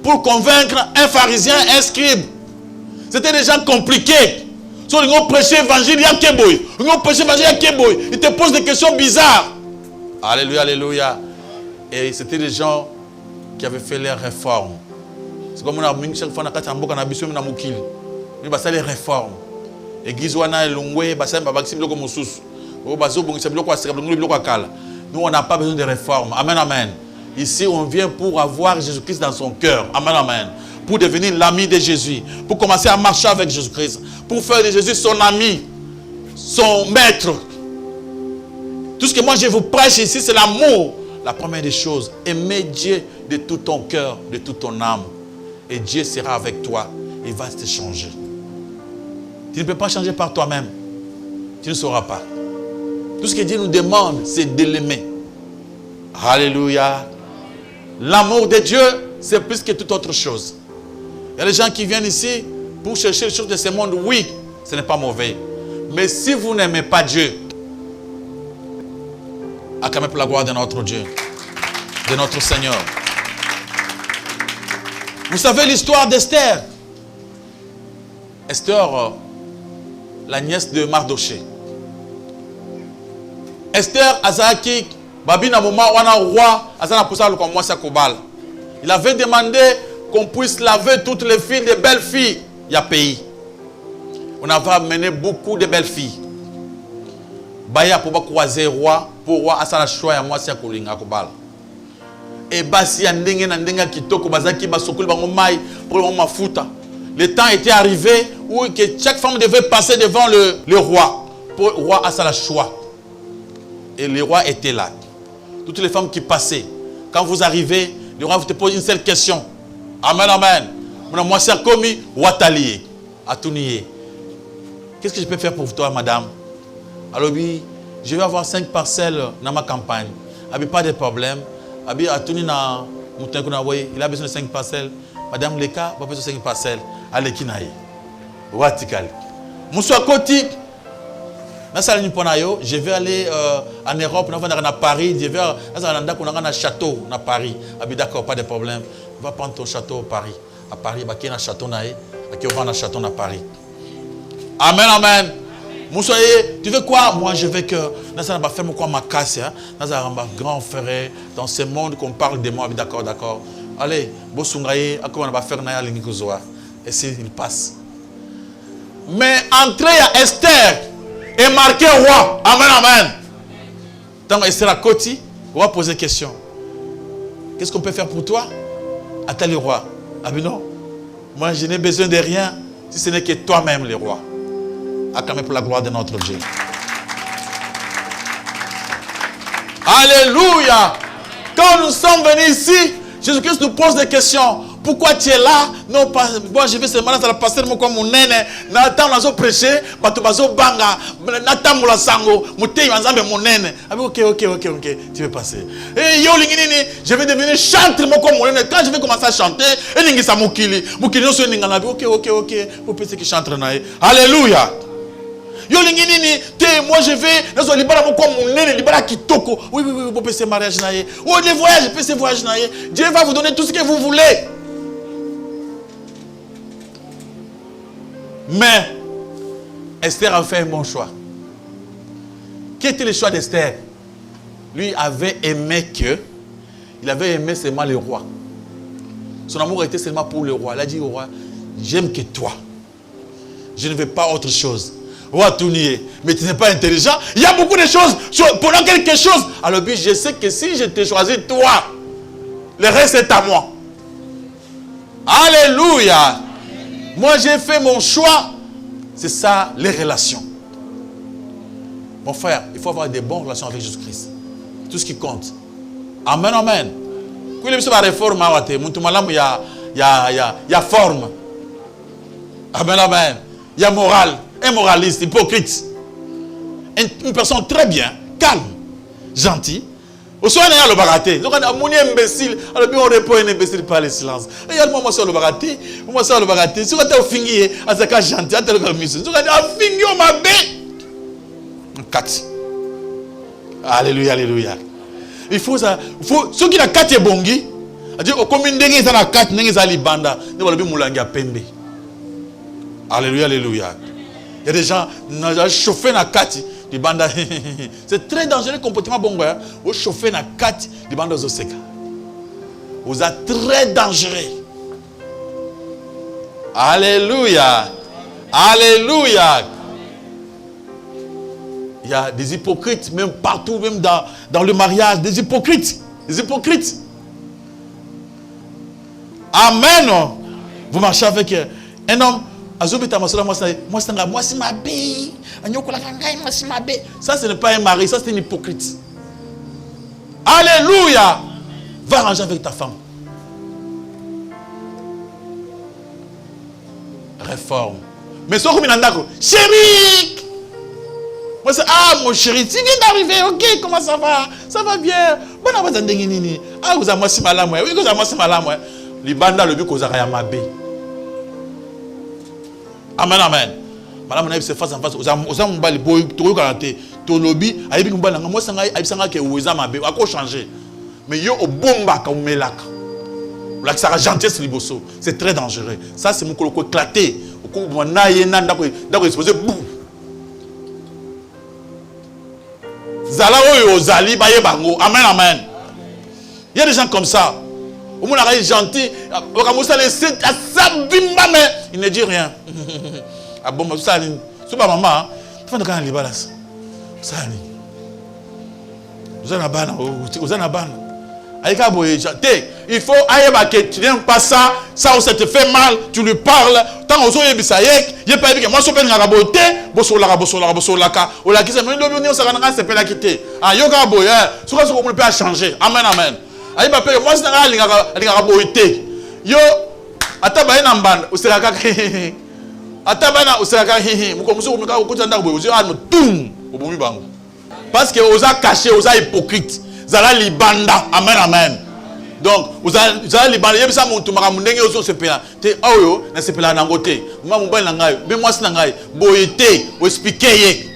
pour convaincre un pharisien, un scribe. C'était déjà compliqué. Si on prêchait l'évangile, il y a Keboy. On prêchait l'évangile, il y a Keboy. Il te pose des questions bizarres. Alléluia, alléluia. Et c'était des gens qui avaient fait les réformes. C'est comme on a mis chaque fois dans la mission de Moukil. Mais ça les réformes. Église wana elongwe, basa babakisi biloko mosusu. O bazo bongisa biloko aseka biloko akala. Nous on n'a pas besoin de réformes. Amen amen. Ici, on vient pour avoir Jésus-Christ dans son cœur. Amen, amen. Pour devenir l'ami de Jésus. Pour commencer à marcher avec Jésus-Christ. Pour faire de Jésus son ami. Son maître. Tout ce que moi je vous prêche ici, c'est l'amour. La première des choses, aimer Dieu de tout ton cœur, de toute ton âme. Et Dieu sera avec toi. Il va te changer. Tu ne peux pas changer par toi-même. Tu ne sauras pas. Tout ce que Dieu nous demande, c'est de l'aimer. Alléluia. L'amour de Dieu, c'est plus que toute autre chose. Il y a des gens qui viennent ici pour chercher les choses de ce monde. Oui, ce n'est pas mauvais. Mais si vous n'aimez pas Dieu, acclamez pour la gloire de notre Dieu, de notre Seigneur. Vous savez l'histoire d'Esther. Esther, la nièce de Mardoché. Esther Azaki, Babina Moma, Wana roi, Azana Poussal, comme moi, Sakobal. Il avait demandé qu'on puisse laver toutes les filles, des belles filles. Il y a pays. On avait amené beaucoup de belles filles. Baya pour croiser roi, pour roi Asana choix à moi, c'est Kolinga Kobal. Et basi andenge na ndenga kitoko bazaki basokoli bango mai pour le mafuta. Le temps était arrivé où que chaque femme devait passer devant le roi pour le roi Asana choix. Et le roi était là. Toutes les femmes qui passaient, quand vous arrivez, le roi vous te pose une seule question. Amen, amen. Moi, c'est comme Watali, Atuniye. Qu'est-ce que je peux faire pour toi, madame? Alors, oui, je vais avoir 5 parcelles dans ma campagne. Pas de problème. Il a besoin de 5 parcelles. Madame Leka, il a besoin de 5 parcelles. Allez, Kinaï. Watikal. Moussa Koti. Je vais aller en Europe, à Paris, je vais à un château à Paris. D'accord, pas de problème. Va prendre ton château à Paris. À Paris, il y a un château à château à Paris. Amen, amen. Tu veux quoi? Moi, je veux que nous allons faire ma casse. Nous allons grand frère dans ce monde qu'on parle de moi. D'accord, d'accord. Allez, Bosungaye, comment on va faire Naya Linguzoa? Et s'il passe. Mais entrer à Esther et marquer roi. Amen, amen. Donc Esther à côté, on va poser une question. Qu'est-ce qu'on peut faire pour toi? Attends le roi. Ah mais non. Moi, je n'ai besoin de rien si ce n'est que toi-même, le roi. Acclamez pour la gloire de notre Dieu. Alléluia. Quand nous sommes venus ici, Jésus-Christ nous pose des questions. Pourquoi tu es là? Non, pas. Moi, je vais seulement dans la pasteur, moi, comme mon nene. Nathan, on a prêché. Batubazo banga. Nathan, moula sango. Mouté, mon nene. Ok. Tu veux passer. Et yo, lingini, je vais devenir chanteur, moi, comme mon nene. Quand je vais commencer à chanter, et lingi sa moukili. Moukili, non, c'est ningana. Ok. Vous pensez qu'il chante naï. Alléluia. Yo lingini, moi je vais dans libara mo comme mon nene libara kitoko. Oui, vous pouvez mariage naïe. Oh, les voyages, PC voyage naïe. Dieu va vous donner tout ce que vous voulez. Mais Esther a fait un bon choix. Quel était le choix d'Esther? Lui avait aimé que, il avait aimé seulement le roi. Son amour était seulement pour le roi. Il a dit au roi, j'aime que toi. Je ne veux pas autre chose. Roi tout nier, mais tu n'es pas intelligent. Il y a beaucoup de choses. Pendant quelque chose. Alors, je sais que si je t'ai choisi, toi, le reste est à moi. Alléluia. Moi, j'ai fait mon choix. C'est ça, les relations. Mon frère, il faut avoir des bonnes relations avec Jésus-Christ. Tout ce qui compte. Amen, amen. Quand il y a une réforme, il y a forme. Amen, amen. Il y a morale. Un moraliste, hypocrite. Une personne très bien, calme, gentille. Au soir, il y a le baraté. Donc, on est imbécile. Alors, on répond à un imbécile par le silence. Et il y a le moment sur le baraté. Moi, sur le baraté. Si on est au fingi, à ce cas gentil, à tel que mission. Si on est au fingi, on m'a bé. 4. Alléluia, alléluia. Il faut ça. Ceux qui ont 4 bongi, c'est-à-dire, comme une dengue, ils ont 4, ils ont libanda. Ils ont moulanga pembe. Alléluia, alléluia. Il y a des gens qui ont chauffé dans 4. C'est très dangereux le comportement bon. Vous chauffez dans 4. Les bandes aux oseka. Vous êtes très dangereux. Alléluia. Alléluia. Il y a des hypocrites, même partout, même dans le mariage. Des hypocrites. Des hypocrites. Amen. Vous marchez avec un homme. Moi, c'est ma bille. Ça, ce n'est pas un mari, ça, c'est un hypocrite. Alléluia. Va ranger avec ta femme. Réforme. Mais ce que je chérie. Moi, c'est mon chéri, tu viens d'arriver, ok, comment ça va? Ça va bien. Bon, vous avez vous avez si malade, oui, vous avez si malade, les bandes, le but que vous avez ma bille. Amen, amen. Madame, on a fait face en face. Vous avez boy, tout garanti. Tout lobby, aïe, vous avez moi, ça a que vous avez ma bille. À quoi changer? Mais yo au bomba comme melak. Là, ça a gentillesse liboso. C'est très dangereux. Ça, c'est mon coloco éclaté. Au coup, mon naïe, d'accord, exposé, boum. Zala oyo zali baye bango. Amen, amen. Il y a des gens comme ça. Au moins, il est gentil. Il ne dit rien. Ah bon, ça, c'est pas maman. Tu vas dans les balances. Ça, vous avez un ban. Il faut que tu n'aimes pas ça. Ça, ça te fait mal. Tu lui parles. Tant aux autres, il y a pas dit que moi, je suis un raboté. Bosola. Ou la qui s'est mis le c'est pas la quitter. Ah, yoga boy, ce qu'on peut changer. Amen, amen. Moi, c'est un raboté. Yo, atabaye na mbanda, usilaka hehehe. Atabana usilaka hehehe. Mukomuso kumika ukutanda kubo, uzi anu tum, ubumi bangu. Parce que osa caché, osa hypocrite. Zala libanda. Amen, amen. Donc, zala libanda. Yebisa muntu makamundenge ozo sepela. Te oyo na sepela nangote. Mwa mubali nangayo. Be mwasi nangayo. Boyete, o expliquer.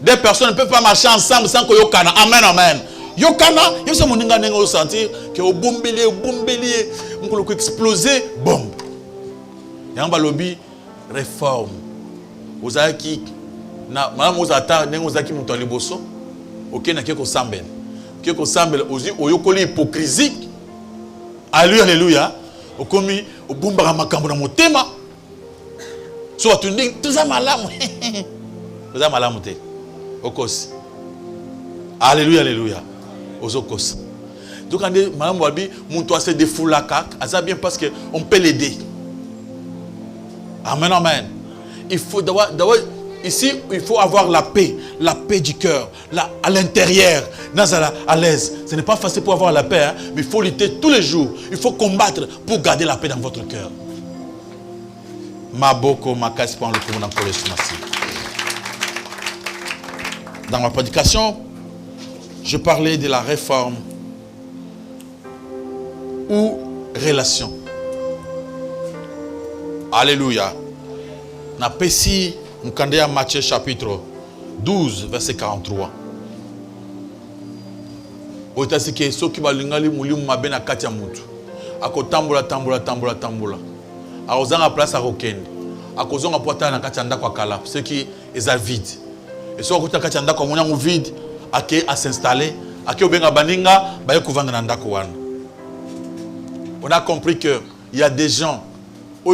Des personnes ne peuvent pas marcher ensemble sans que yokana. Amen, amen. Yokana, il y a mon ingénieur au sentir que au bombelier, on peut exploser, bombe. Il y a un lobby réforme. Vous avez qui, na madame Ozata, n'engozaki mutali bosso. Ok, na keko sambel. Keko sambel aussi au yokoli hypocrisie. Alléluia, alléluia. Au commis, au bombara makambo na motema. So tu dis tout ça malamu. Tout ça malamu te. Okos. Alléluia, alléluia. Ozokos. Donc quand madame Wabi, mon toit se défoule la cac, ça bien parce que on peut l'aider. Amen, amen. Il faut d'abord ici, il faut avoir la paix du cœur, à l'intérieur, à l'aise. Ce n'est pas facile pour avoir la paix, hein, mais il faut lutter tous les jours. Il faut combattre pour garder la paix dans votre cœur. Dans ma prédication, je parlais de la réforme ou relation. Alléluia. Na pesi mkandea Matthieu chapitre 12 verset 43. Otasike soki balingali mulimu mabe na kati ya mutu. Akotambola tambola. Akozanga place akokende. Akozonga pota na kati ya ndako akala. Ce qui est vide. Et so akota kati ya ndako amonyango vide, ake à s'installer, ake obenga baninga, baye kovanda na ndako wana. On a compris que il y a des gens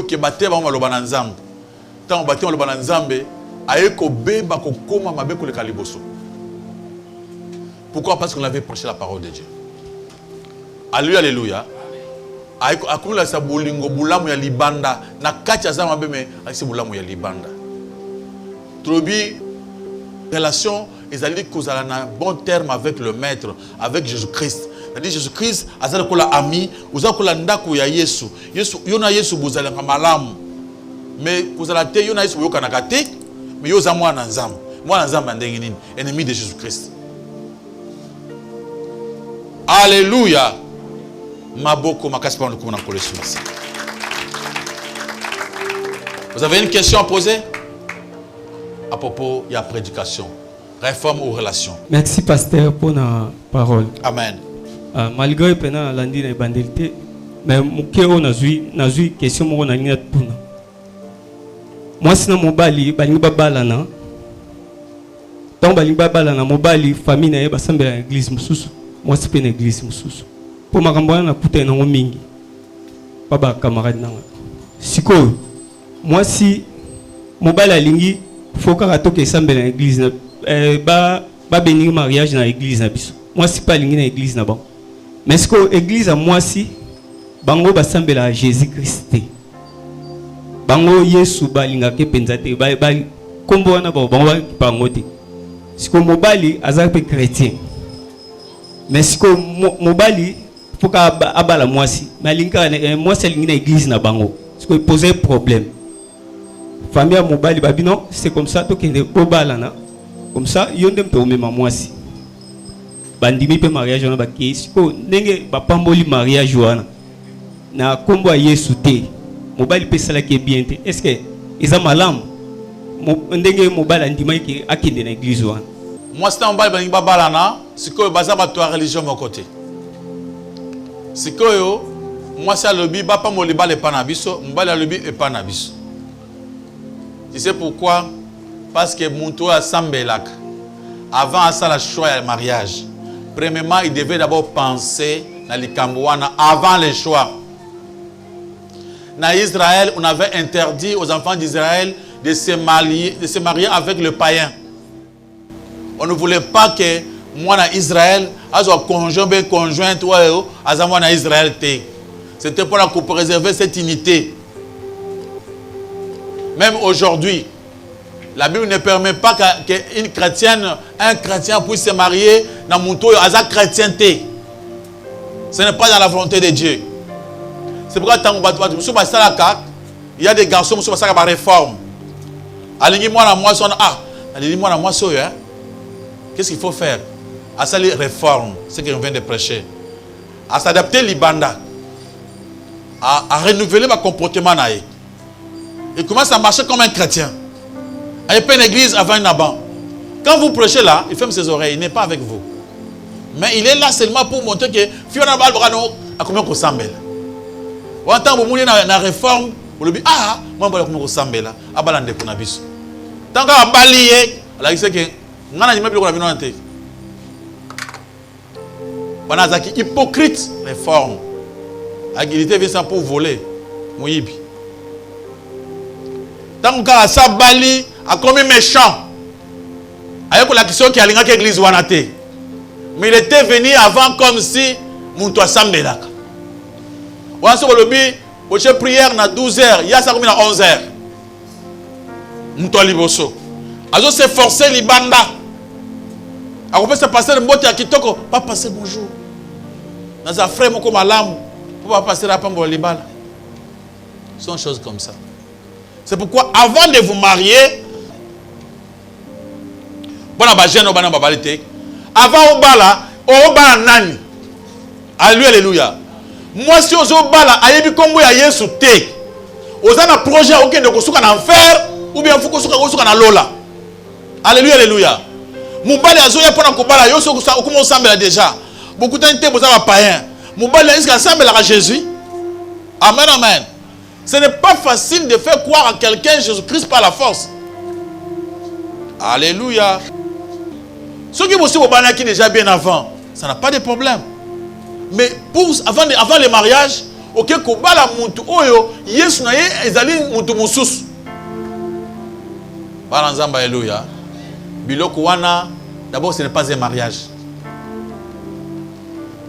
qui battent ba maloba na nzambe. Tant on battait maloba na nzambe, ayeko beba kokoma mabe ko le kaliboso. Pourquoi? Parce qu'on avait prêché la parole de Dieu. Alléluia, alléluia. Akula sa bolingo bulamu ya libanda na kati ya mabe me asi bulamu ya libanda. Trobi relation, ils allaient causer un bon terme avec le maître, avec Jésus-Christ. C'est-à-dire Jésus-Christ, azali kola ami, uzali kola ndako ya Yesu. Yesu yona Yesu bozali malamu. Mais kozala te yona Yesu yoka nakate, mais yoza mwana nzambe. Mwana nzambe ndenge nini? Ennemi de Jésus-Christ. Alléluia. Maboko makasi pa ndoko na kolesu. Vous avez une question à poser à propos de la prédication, réforme ou relation? Merci pasteur pour la parole. Amen. Malgré que la lundi na bandalité, mais mukeo na zui question mo na linga tuna. Moi sina mobali balingi babalana. Tant balingi babalana mobali famille na yeba sambe na église mususu. Moi c'est une église mususu. Pour makambo na kuta na mingi. Baba camarade na. Siko moi si mobali alingi faut que tu sambe na église ba bénir mariage na église na biso. Moi si pas lingi na église na ba. Mais ce que église à moi si bango ba sambe la Jésus Christ. Bango Yesu ba linga ke penzate ba kombo na ba bango bango te. Ce que mobali azak chrétien. Mais ce que mobali faut que abala moi si mais linga moi c'est lingi na église na bango. Ce que poser problème. Famille à mobile babino c'est comme ça to kende bobalana comme ça yondem to mema mwasi bandimi pe mariage na bakisi ko ndenge bapamboli mariage wana na kombo ya Yesu te mobile pe sala ke bien te est-ce que isa malam ndenge mobile andima ki akende na église wana moi c'est mobile bani babalana siko baza ba to religion mon côté siko yo moi c'est le bi ba pa moliba le panabiso mobile le bi e panabiso. Tu sais pourquoi? Parce que Munto a Sambelak, avant ça la choix et le mariage, premièrement, il devait d'abord penser dans les Kambouana avant le choix. Dans Israël, on avait interdit aux enfants d'Israël de se marier avec le païen. On ne voulait pas que moi dans Israël, conjointe, moi dans Israël. C'était pour préserver cette unité. Même aujourd'hui, la Bible ne permet pas qu'un chrétien puisse se marier dans mon tour à sa chrétienté. Ce n'est pas dans la volonté de Dieu. C'est pourquoi il y a des garçons qui sont par réforme. Qu'est-ce qu'il faut faire? À ça les réformes, ce qu'on vient de prêcher. À s'adapter l'ibanda. À renouveler mon comportement. Il commence à marcher comme un chrétien. Il n'y a pas une église avant une banque. Quand vous prêchez là, il ferme ses oreilles, il n'est pas avec vous. Mais il est là seulement pour montrer que Fiona Balbrano a combien qu'on s'embelle. Ou en tant que vous avez la réforme, vous dites, ah, moi je vais combien qu'on s'embelle. Ah, balande pour Nabis. Tant qu'on a balayé, là, il sait que on a même plus qu'on a vu dans la tête. On a des hypocrites réforme. Il était venu pour voler. Mouyibi. Tant qu'on a ça bali, a combien méchant. Avec la question qui a l'église Wanate. Mais il était venu avant comme si Mountoua Sambelaka. On a le lobby, au prière na 12h, il y a ça comme à 11h. Mountoua Liboso. Alors c'est forcé Libanda. Alors on peut se passer le mot à Kitoko, pas passer bonjour. Dans un frère comme Alam, pour pas passer la pambo Libala. Ce sont des choses comme ça. C'est pourquoi avant de vous marier, avant au bala, au bala nani. Alléluia. Moi si aux bala, ayebi kombo ya Yesu te. Ozana projet aucun de kosuka na enfer ou bien faut kosuka na lola. Alléluia, alléluia. Mubali azoya pona ko bala yo so comment ensemble déjà. Beaucoup de temps bozaba païen. Mubali est-ce qu'ensemble à Jésus? Amen, amen. Ce n'est pas facile de faire croire à quelqu'un Jésus-Christ par la force. Alléluia. Ceux qui aussi qui déjà bien avant, ça n'a pas de problème. Mais avant le mariage, ok, kobala muntu oyo, Yesu na ye ezali muntu mususu. Balanzamba alléluia. Biloko wana, d'abord ce n'est pas un mariage.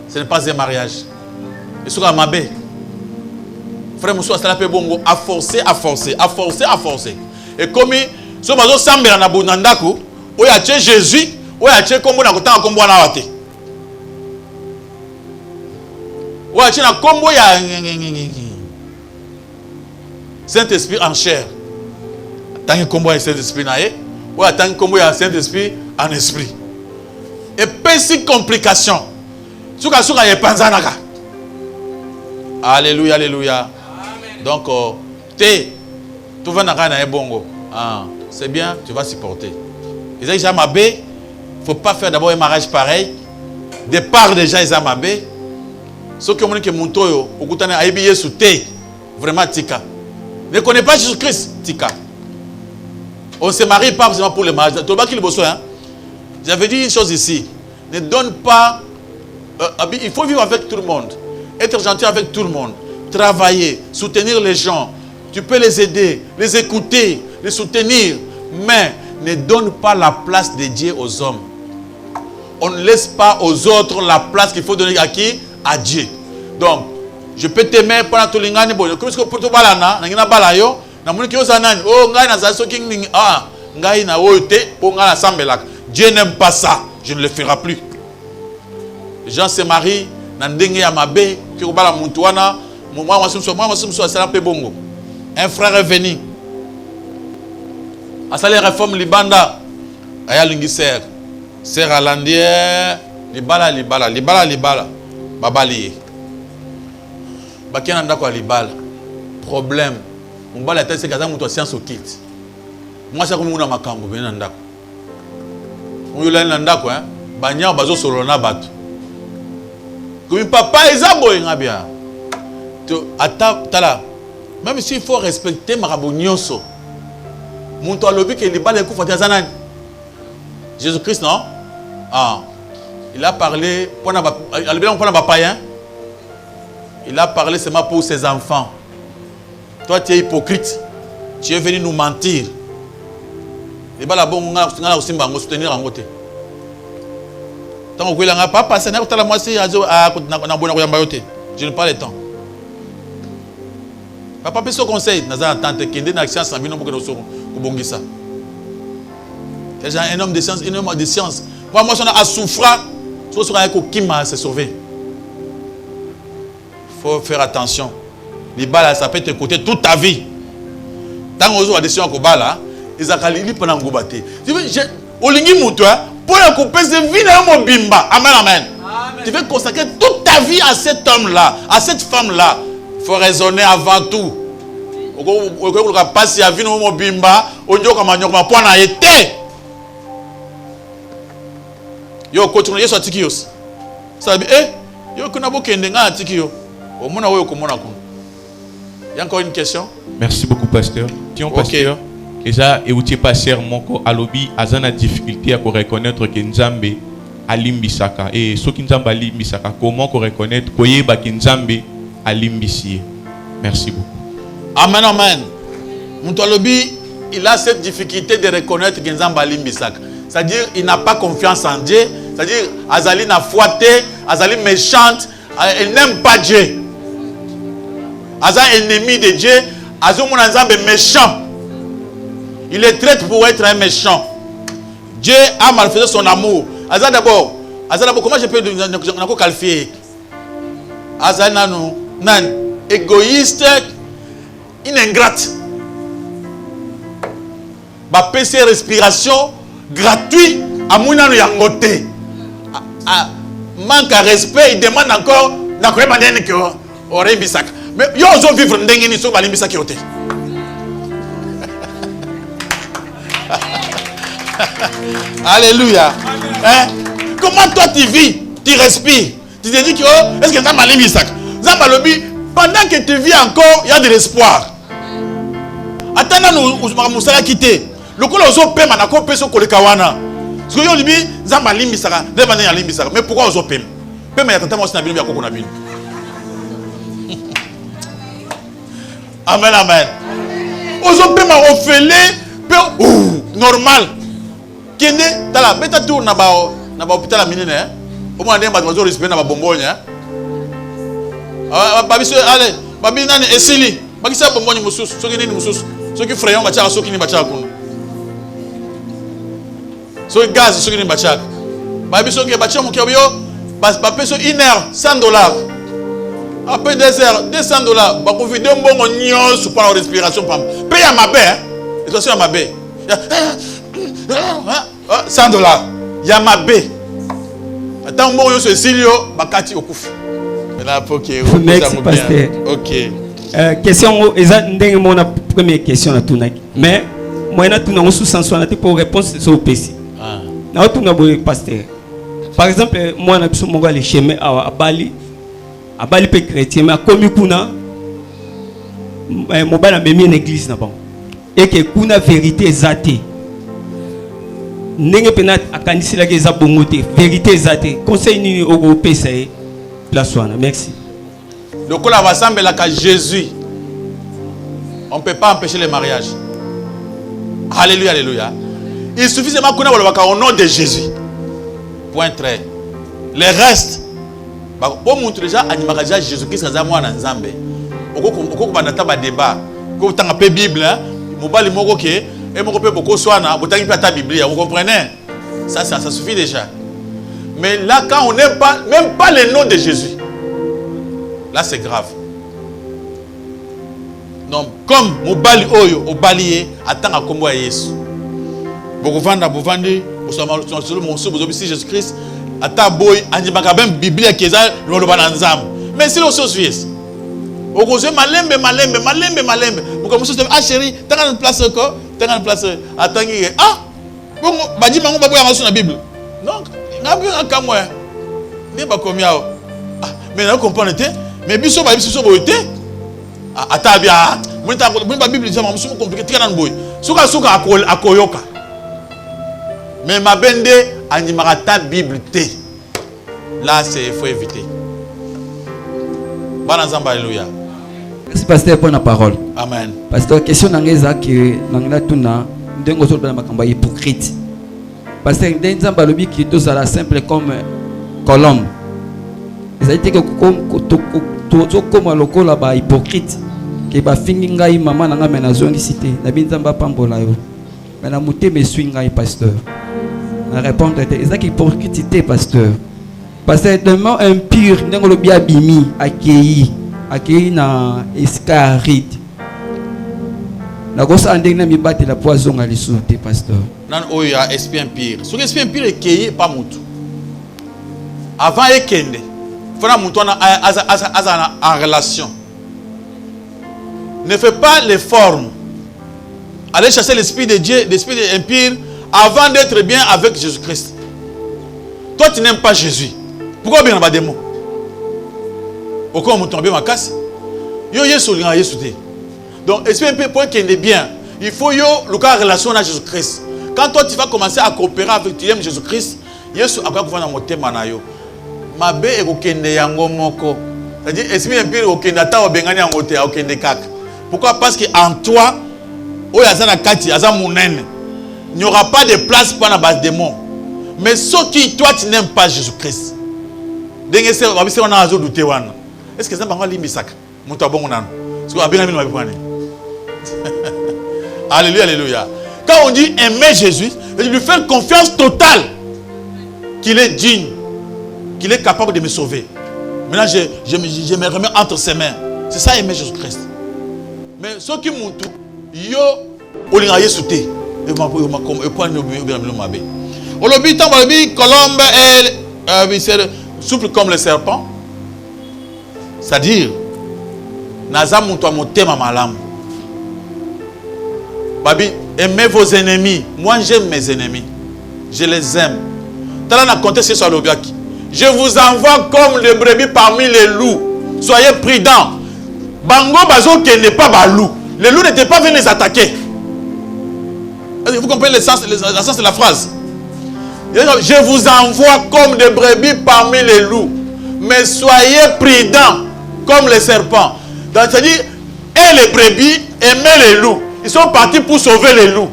Ce n'est pas un mariage. Et ce qu'on a mabé. Frère Moussou, ça l'a bongo, à forcer. Et comme ce mazo sambela na bonandaku, oyo a tché Jésus, oyo a tché kombo na kotanga kombo na wate. Oyo a tché na kombo ya Saint-Esprit en chair. Tangi kombo ya Saint-Esprit na ye, oyo tangi kombo ya Saint-Esprit en esprit. Et petit complication. Suka ye panzanaka. Alléluia, alléluia. Donc, tout va dans bongo. C'est bien, tu vas supporter. Ils ont déjà mabé. Il ne faut pas faire d'abord un mariage pareil. Départ déjà, ils ont mabé. Ceux qui ont dit que mon toyo, au bout de vraiment tika. Ne connaît pas Jésus-Christ, tika. On ne se marie pas forcément pour le mariage. Tu vois qu'il est besoin. J'avais dit une chose ici. Ne donne pas. Il faut vivre avec tout le monde. Être gentil avec tout le monde. Travailler, soutenir les gens. Tu peux les aider, les écouter, les soutenir. Mais ne donne pas la place dédiée aux hommes. On ne laisse pas aux autres la place qu'il faut donner à qui? À Dieu. Donc, je peux t'aimer pendant tout l'ingane. Bon, je pense que pour tout balana, n'engina balayo, n'amuni ki osanani. Oh, ngai na zaso king ning. Ah, ngai na oyote, pour ngai na sambelak. Dieu n'aime pas ça. Je ne le ferai plus. Les gens se marient, n'andenge ya mabe, ki obala muntuana. Moi, ça l'a fait bongo. Un frère est venu. À ça, les réformes Libanda. Aya lungi ser. Ser alandier. Libala. Babali. Bakiana ndako libala. Problème. Mbala tête c'est kaza muto science au kit. Moi ça comme una makambo bena ndako. Uyula ndako hein. Banya bazo solona bato. Comme papa ezabo ngabia. Même s'il faut respecter Marabou Nyonso, mon toit lobby que les balles écoutent Fatiazanani. Jésus-Christ, non? Ah. Il a parlé, il a parlé seulement pour ses enfants. Toi, tu es hypocrite. Tu es venu nous mentir. Les balles à soutenir en côté. Tant que vous n'avez pas passé, je n'ai pas le temps. Papa peut se conseil, Nazar tante qui est dans la science en pour que nous soyons bongisa. Un homme de science, un homme de science. Moi, je suis à souffrir. Je suis avec qui m'a se sauver. Il faut faire attention. Les balles, ça peut t'écouter toute ta vie. Tant que vous avez des décisions au bala, ils ont calé pendant que vous battez. Olingi Moutoua, pour la couper, c'est vie dans mon bimba. Amen, amen. Tu veux consacrer toute ta vie à cet homme-là, à cette femme-là. Il faut raisonner avant tout. Yo continue yeso atiki yo. Ça dit yo kuna bokende nga atiki yo. Au mona wo ko mona ko. Il y a encore une question? Merci beaucoup, pasteur. Tiens, pasteur. Déjà, et où tu es pasteur, mon co alobi, azana difficulté à reconnaître que Nzambe alimbisaka. Et ce qui Nzambe alimbisaka, comment reconnaître que ba Nzambe alimbisié. Merci beaucoup. Amen, amen. Mon alobi, il a cette difficulté de reconnaître que Nzambe alimbisaka. C'est-à-dire, il n'a pas confiance en Dieu. C'est-à-dire, Azali n'a foité, Azali méchante, elle n'aime pas Dieu. Azali ennemi de Dieu, Azali mon Nzambe méchant. Il est traité pour être un méchant. Dieu a manifesté son amour. Azali d'abord, comment je peux le qualifier? Azali nan égoïste, une ingrate. Ba PC respiration gratuit à Mounano Yangote. Manque à respect, il demande encore n'a quoi manière que aurait bisak. Mais yo oso vivre ndengeni so bali bisak yote. Alléluia. Hein? Comment toi tu vis, tu respires, tu te dis que oh, est-ce que ça m'a bisak? Zambalobi, pendant que tu vis encore, il y a de l'espoir. Attends nous musala quitter. Le coup ozo pema na ko peso ko le kawana. Parce que yo libi zamba limbisaka, devant ya limbisaka. Mais pourquoi ozo pema? Pema ya tata mo sina bino ya koko na bino. Amen, amen. Ozo pema ofele pe normal. Kende tala beta tour na ba hôpital a minene hein. Au moins ndemba bazo respect na ba bombonya. Babi so allez, babi nani esili. Baki sa bombonya mususu, soki nini mususu. Soki frayon ba cha soki ni ba cha kuno. Soki gaz soki ni ba cha. Babi soki ba cha mo kyo ba peso 1 heure $100. Après 2 heures, $200. Bah, vous videz un bon oignon sur la respiration. Paye à ma baie. Et toi, c'est à ma baie. $100. Il y a ma baie. Attends, bon oignon sur Silio, Bakati au kouf. Merci, pasteur. Ok. Question, mon première question à tout. Mais, moi, je suis sous sensualité pour répondre sur le PC. Je suis pasteur. Par exemple, moi, je suis allé chez moi à Bali. À Bali pe chrétien mais à komi kuna mo bana memi une église na bon et que kuna vérité ezate ndenge pena akanisi la keza bongote vérité ezate conseil ni au pesa place wana merci le kola va sembler la Jésus on peut pas empêcher les mariages. Alléluia, alléluia. Il suffit seulement qu'on a au nom de Jésus. Point très. Les restes pour montrer déjà animaka Jésus-Christ kaza mwana nzambe okoko banata ba débat ko tanga pe Bible mobali moko ke et moko pe boko swana botangi pa ta Bible vous comprenez ça suffit déjà. Mais là quand on n'aime pas même pas le nom de Jésus là c'est grave. Donc comme mobali oyo obalié atanga kombo ya Yesu boko vanda bovandi bosama solo monso bozobisi Jésus-Christ ata boy anjibaka ben Biblia keza loloba na nzambe mais si l'os suisse okoze malembe beaucoup muso ah chérie tanga na place ko tanga na place atangi bon baji mango baboya maso na Bible donc ngabi akamwe ne ba komiao mais na comprendre te mais biso ba biso boyete ata bia mwita ba Bible ça muso compliqué tika na boy suka akoyoka mais ma bende animera ta Bible té. Là, il faut éviter. Bon ensemble, alléluia. Merci pasteur pour la parole. Amen. Pasteur, question n'angeza que n'angela tuna ndengo so na makamba hypocrite. Pasteur ndenza balobi qui tous à la simple comme colombe. Ça a été que comme lokola ba hypocrite que ba fingi ngai mama nanga mena zongi cité na binzamba pambola yo. Mais na muté me swinga pasteur. La réponse était exact hypocrite pasteur. Pasteur tellement impur ndengo lo bia bimi accueilli na escaride. Na gosa andeng na mi battre la poison à l'issouté pasteur. Nan oya esprit impur. Ce esprit impur est cueilli pas mutu. Avant ekende, fona mutu na azana en relation. Ne fais pas les formes. Allez chasser l'esprit de Dieu, l'esprit impur avant d'être bien avec Jésus-Christ. Toi, tu n'aimes pas Jésus. Pourquoi bien pas des mots? Pourquoi on tombe ma casse? Yo Yesu linga Yesu te. Donc, esprit un peu point qu'il est bien. Il faut yo le cas relation à Jésus-Christ. Quand toi tu vas commencer à coopérer avec tu aimes Jésus-Christ, Yesu a quoi pouvoir dans mon thème na yo. Mabe e kokende yango moko. C'est-à-dire esprit un peu kokende ata obengani yango te okende kaka. Pourquoi? Parce que en toi, oyazana kati azamunene. Il n'y aura pas de place pour la base démon. Mais ce qui toi tu n'aimes pas Jésus-Christ. Est-ce que ça va limbisak? Alléluia, alléluia. Quand on dit aimer Jésus, c'est lui faire confiance totale qu'il est digne, qu'il est capable de me sauver. Maintenant, je me remets entre ses mains. C'est ça aimer Jésus-Christ. Mais ce qui m'ont tout, yo, on l'a sauté. Colombe est souple comme le serpent. C'est-à-dire, Naza monto motema malam. Babi, aimez vos ennemis. Moi, j'aime mes ennemis. Je les aime. Tala na contexte sur l'obiaki. Je vous envoie comme les brebis parmi les loups. Soyez prudents. Bango bazo qui n'est pas balou. Les loups n'étaient pas venus les attaquer. Vous comprenez le sens de la phrase? Je vous envoie comme des brebis parmi les loups. Mais soyez prudents comme les serpents. C'est-à-dire, et les brebis aimaient les loups. Ils sont partis pour sauver les loups.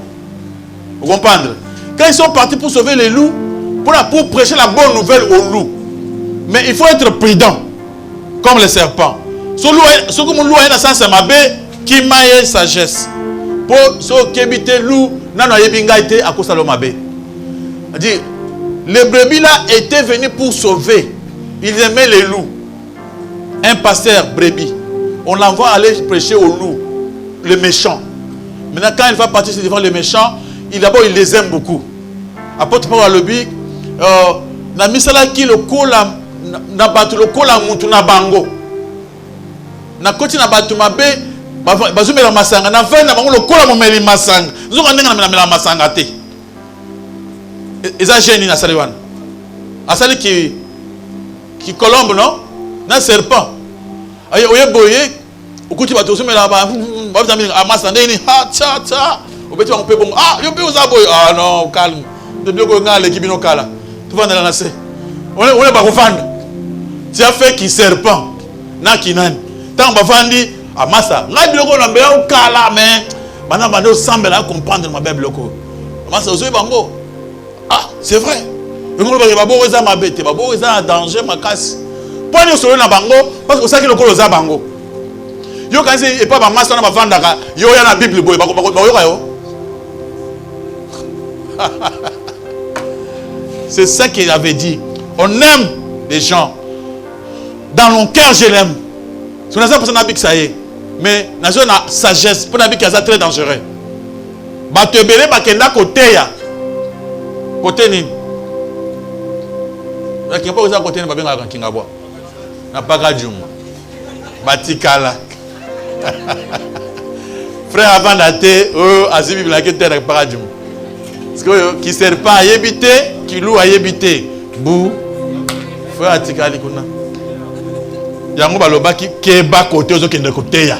Vous comprenez? Quand ils sont partis pour sauver les loups, pour prêcher la bonne nouvelle aux loups. Mais il faut être prudent comme les serpents. Ce que mon loup est dans le sens de ma baie, qui m'a sagesse. Pour ceux qui habitent loup, à cause de ma baie. C'est-à-dire, les brebis là étaient venus pour sauver. Ils aimaient les loups. Un pasteur brebis, on l'envoie aller prêcher aux loups, les méchants. Maintenant, quand il va partir devant les méchants, d'abord il les aime beaucoup. Apôtre Paul a le bic, na misala ki le kola na batu le kola mutu na bango. Na koti na batu mabe, bazumela masanga na fin na bango le kola momeli masanga. Zuka ndenga na mela masanga te. Eza génie na saliwan. Asali qui colombe non? Na serpent. Aye oye boye, okuti bato somela ba bazamini amasanga ni ha cha cha. Obeti ba mpe bongo. Ah, yo pe oza boye. Ah non, calme. De bien ko ngale kibino kala. Tu vas dans la nasse. On est pas confondre. Tu as fait qui serpent. Na kinani. Tant ba fandi amasa. Ngai biloko na mbea okala mais bana bando sambela comprendre ma bible loko. Amasa ozo bango. Ah, c'est vrai. Le monde va babo oza mabete, babo oza en danger makasi. Pour nous solo na bango parce que ça qui le kolo za bango. Yo quand c'est pas ba masa na ba vandaka, yo ya na bible boy ba yo. C'est ça qu'il avait dit. On aime les gens. Dans mon cœur, je l'aime. C'est pour ça que ça y est. Mais dans la sagesse, pour que c'est très dangereux. Batebele bakenda côté ya. Côté ni. La qui pas aux côté ni ba benga kinga bois. Na pas gadjum. Batikala. Frère avant d'aller azibi la qui terre pas gadjum. Parce que qui sert pas à éviter, qui loue à éviter. Bou. Frère Atikali kuna. Yango baloba ki keba côté ozo kende côté ya.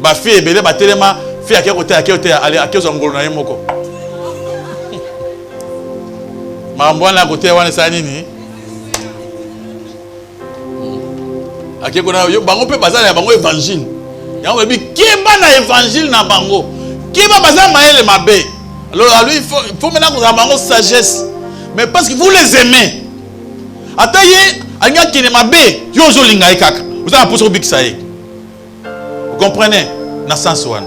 Ba fille ebele ba telema fille à côté aller à côté ngolo na yemoko. Mambo na côté wana sa nini? Akekona yo bango pe bazala ya bango évangile. Yango bi keba na évangile na bango. Qui va passer maël mabe? Alors lui il faut maintenant que vous ayez sagesse. Mais parce que vous les aimez. Ataye anya qui ne mabe, yo zo linga ekaka. Vous avez posé au big saï. Vous comprenez? Na sens one.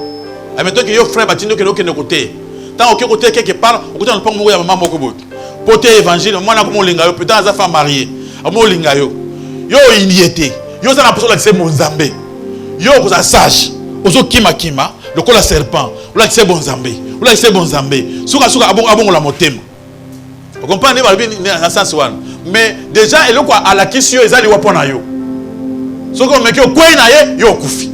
Et maintenant que yo frère batindo que de côté. Tant au côté quelque part, au côté on pas mourir maman moko boki. Porter évangile, moi na ko linga yo peut-être za femme mariée. Amo linga yo. Yo iniété. Yo za na posé la c'est mon Zambé. Yo ko za sage. Ozo kima le col à serpent, ou là c'est bon zambé, ou là c'est bon zambé. Souka abon la motema. Vous comprenez dans sens one. Mais déjà il quoi à la question ils allaient wapona yo. Soko meke ko na ye yo kufi.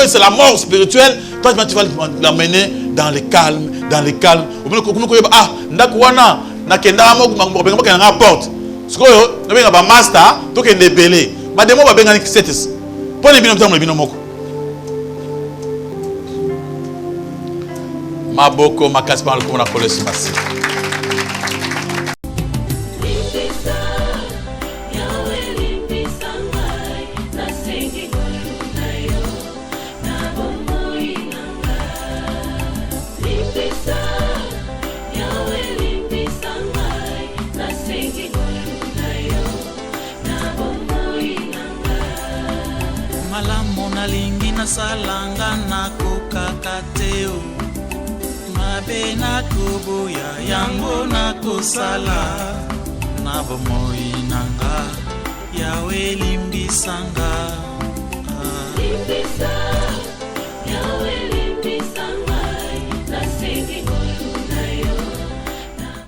C'est la mort spirituelle. Toi, tu vas l'amener dans le calme, dans le calme. Ah, ndakwana, nakenda mo benga na porte. Sikoyo, na benga ba master, to ke ndebele. Ba demo ba benga ni setes. Pone bino mtamwe bino moko. Maboko makasi pa ko na kolesi masi. Nalingi na salanga na kokakateo mabe na kubuya yango na kosala na bomoi nanga yawe limbisanga limbisa